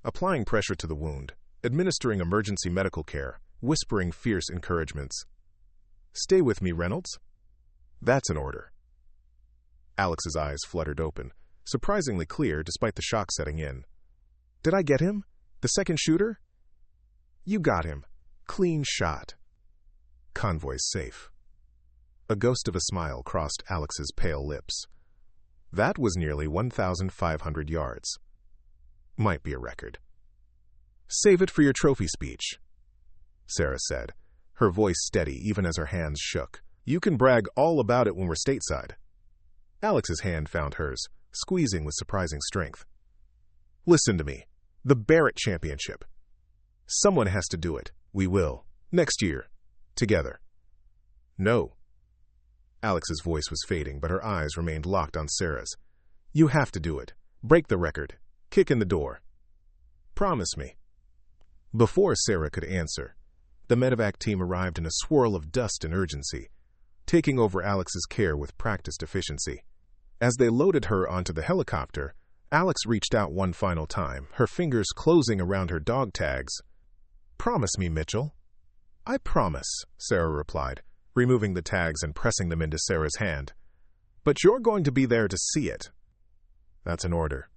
applying pressure to the wound, administering emergency medical care, whispering fierce encouragements. Stay with me, Reynolds. That's an order. Alex's eyes fluttered open, surprisingly clear despite the shock setting in. Did I get him? The second shooter? You got him. Clean shot. Convoy's safe. A ghost of a smile crossed Alex's pale lips. That was nearly 1,500 yards. Might be a record. "Save it for your trophy speech," Sarah said, her voice steady even as her hands shook. "You can brag all about it when we're stateside." Alex's hand found hers, squeezing with surprising strength. "Listen to me. The Barrett Championship. Someone has to do it. We will. Next year. Together." "No." Alex's voice was fading, but her eyes remained locked on Sarah's. "You have to do it. Break the record. Kick in the door. Promise me." Before Sarah could answer, the medevac team arrived in a swirl of dust and urgency, taking over Alex's care with practiced efficiency. As they loaded her onto the helicopter, Alex reached out one final time, her fingers closing around her dog tags. "Promise me, Mitchell." "I promise," Sarah replied, removing the tags and pressing them into Sarah's hand. "But you're going to be there to see it." "That's an order."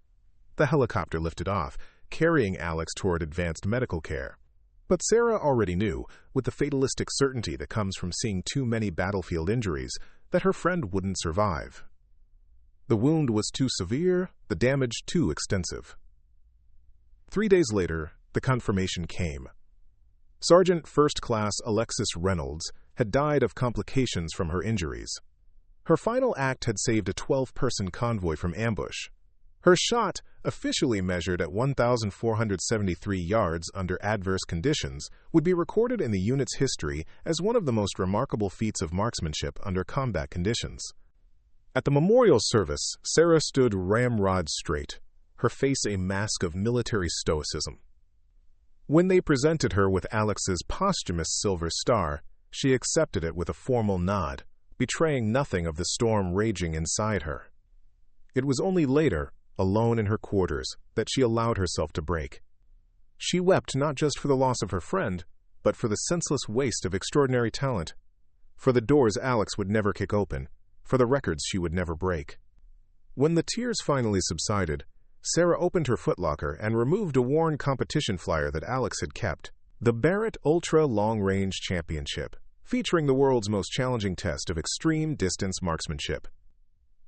The helicopter lifted off, carrying Alex toward advanced medical care. But Sarah already knew, with the fatalistic certainty that comes from seeing too many battlefield injuries, that her friend wouldn't survive. The wound was too severe, the damage too extensive. 3 days later, the confirmation came. Sergeant First Class Alexis Reynolds had died of complications from her injuries. Her final act had saved a 12-person convoy from ambush. Her shot, officially measured at 1,473 yards under adverse conditions, would be recorded in the unit's history as one of the most remarkable feats of marksmanship under combat conditions. At the memorial service, Sarah stood ramrod straight, her face a mask of military stoicism. When they presented her with Alex's posthumous Silver Star, she accepted it with a formal nod, betraying nothing of the storm raging inside her. It was only later, alone in her quarters, that she allowed herself to break. She wept not just for the loss of her friend, but for the senseless waste of extraordinary talent, for the doors Alex would never kick open, for the records she would never break. When the tears finally subsided, Sarah opened her footlocker and removed a worn competition flyer that Alex had kept, the Barrett Ultra Long Range Championship, featuring the world's most challenging test of extreme distance marksmanship.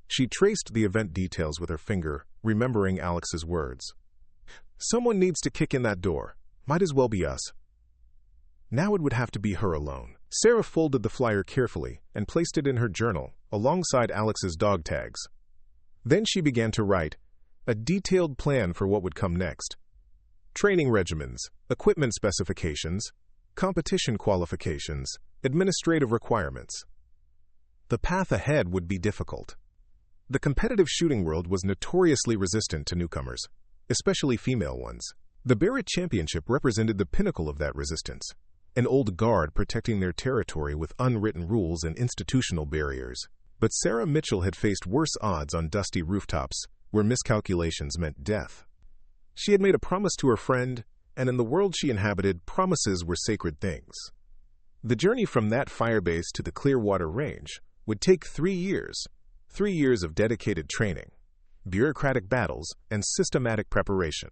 She traced the event details with her finger, remembering Alex's words. "Someone needs to kick in that door. Might as well be us." Now it would have to be her alone. Sarah folded the flyer carefully and placed it in her journal, alongside Alex's dog tags. Then she began to write a detailed plan for what would come next. Training regimens, equipment specifications, competition qualifications, administrative requirements. The path ahead would be difficult. The competitive shooting world was notoriously resistant to newcomers, especially female ones. The Barrett Championship represented the pinnacle of that resistance, an old guard protecting their territory with unwritten rules and institutional barriers. But Sarah Mitchell had faced worse odds on dusty rooftops, where miscalculations meant death. She had made a promise to her friend, and in the world she inhabited, promises were sacred things. The journey from that firebase to the Clearwater Range would take 3 years. 3 years of dedicated training, bureaucratic battles, and systematic preparation.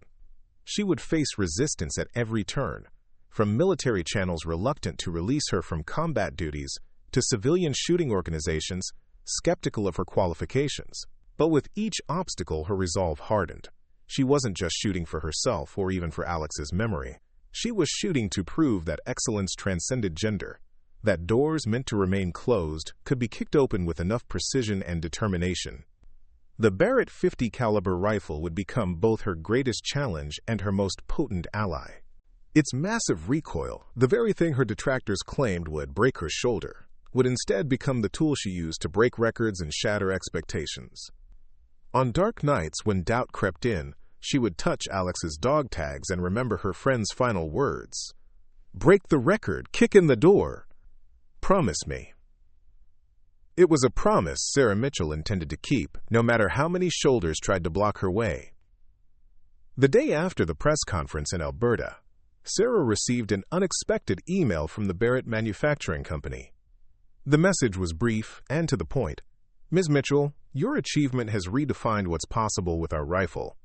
She would face resistance at every turn, from military channels reluctant to release her from combat duties to civilian shooting organizations skeptical of her qualifications. But with each obstacle, her resolve hardened. She wasn't just shooting for herself or even for Alex's memory. She was shooting to prove that excellence transcended gender, that doors meant to remain closed could be kicked open with enough precision and determination. The Barrett .50 caliber rifle would become both her greatest challenge and her most potent ally. Its massive recoil, the very thing her detractors claimed would break her shoulder, would instead become the tool she used to break records and shatter expectations. On dark nights when doubt crept in, she would touch Alex's dog tags and remember her friend's final words. "Break the record, kick in the door. Promise me." It was a promise Sarah Mitchell intended to keep, no matter how many shoulders tried to block her way. The day after the press conference in Alberta, Sarah received an unexpected email from the Barrett Manufacturing Company. The message was brief and to the point. "Ms. Mitchell, your achievement has redefined what's possible with our rifle.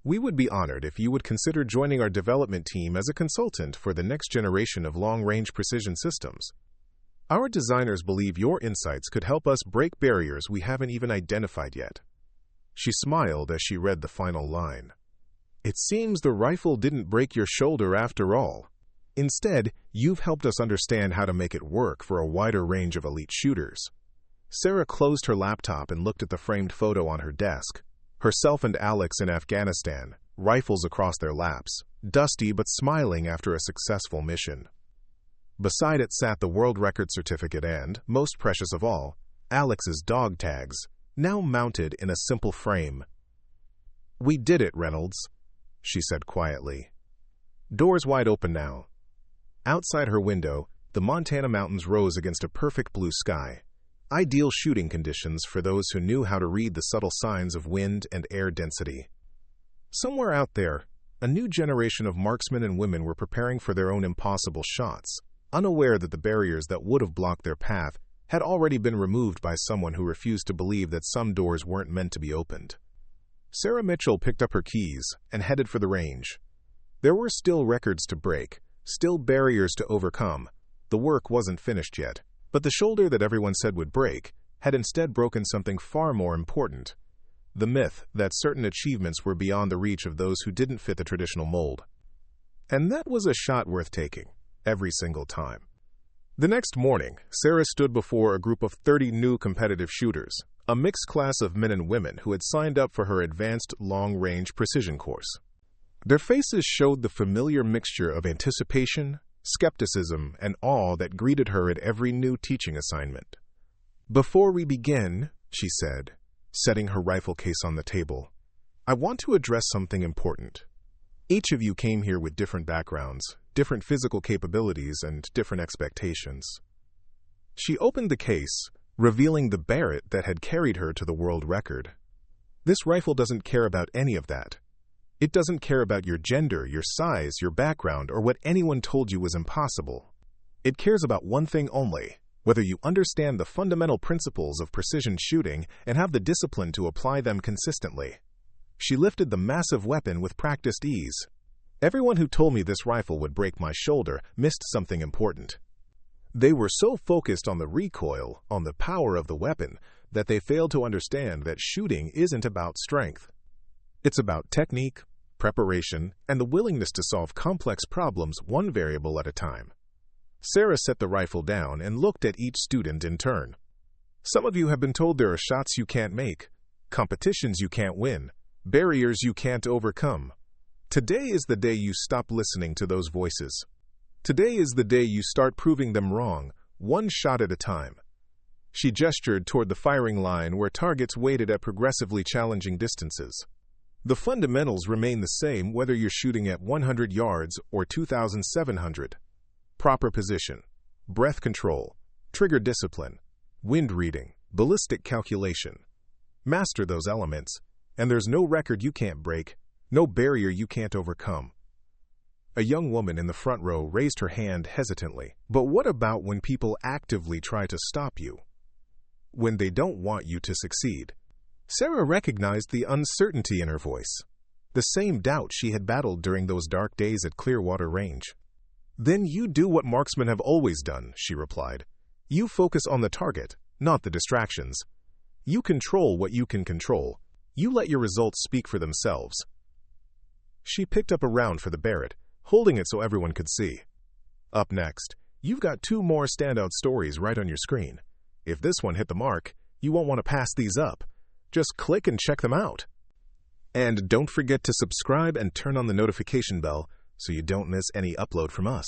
We would be honored if you would consider joining our development team as a consultant for the next generation of long-range precision systems. Our designers believe your insights could help us break barriers we haven't even identified yet." She smiled as she read the final line. "It seems the rifle didn't break your shoulder after all. Instead, you've helped us understand how to make it work for a wider range of elite shooters." Sarah closed her laptop and looked at the framed photo on her desk. Herself and Alex in Afghanistan, rifles across their laps, dusty but smiling after a successful mission. Beside it sat the world record certificate and, most precious of all, Alex's dog tags, now mounted in a simple frame. "We did it, Reynolds," she said quietly. Doors wide open now. Outside her window, the Montana mountains rose against a perfect blue sky. Ideal shooting conditions for those who knew how to read the subtle signs of wind and air density. Somewhere out there, a new generation of marksmen and women were preparing for their own impossible shots, unaware that the barriers that would have blocked their path had already been removed by someone who refused to believe that some doors weren't meant to be opened. Sarah Mitchell picked up her keys and headed for the range. There were still records to break, still barriers to overcome. The work wasn't finished yet, but the shoulder that everyone said would break had instead broken something far more important: the myth that certain achievements were beyond the reach of those who didn't fit the traditional mold. And that was a shot worth taking, every single time. The next morning, Sarah stood before a group of 30 new competitive shooters, a mixed class of men and women who had signed up for her advanced long-range precision course. Their faces showed the familiar mixture of anticipation, skepticism, and awe that greeted her at every new teaching assignment. "Before we begin," she said, setting her rifle case on the table, "I want to address something important. Each of you came here with different backgrounds, different physical capabilities, and different expectations." She opened the case, revealing the Barrett that had carried her to the world record. "This rifle doesn't care about any of that. It doesn't care about your gender, your size, your background, or what anyone told you was impossible. It cares about one thing only: whether you understand the fundamental principles of precision shooting and have the discipline to apply them consistently." She lifted the massive weapon with practiced ease. "Everyone who told me this rifle would break my shoulder missed something important. They were so focused on the recoil, on the power of the weapon, that they failed to understand that shooting isn't about strength. It's about technique, preparation, and the willingness to solve complex problems one variable at a time." Sarah set the rifle down and looked at each student in turn. "Some of you have been told there are shots you can't make, competitions you can't win, barriers you can't overcome. Today is the day you stop listening to those voices. Today is the day you start proving them wrong, one shot at a time." She gestured toward the firing line where targets waited at progressively challenging distances. "The fundamentals remain the same whether you're shooting at 100 yards or 2,700. Proper position, breath control, trigger discipline, wind reading, ballistic calculation. Master those elements, and there's no record you can't break, no barrier you can't overcome." A young woman in the front row raised her hand hesitantly. "But what about when people actively try to stop you? When they don't want you to succeed?" Sarah recognized the uncertainty in her voice, the same doubt she had battled during those dark days at Clearwater Range. "Then you do what marksmen have always done," she replied. "You focus on the target, not the distractions. You control what you can control. You let your results speak for themselves." She picked up a round for the Barrett, holding it so everyone could see. "Up next, you've got 2 more standout stories right on your screen. If this one hit the mark, you won't want to pass these up. Just click and check them out. And don't forget to subscribe and turn on the notification bell so you don't miss any upload from us."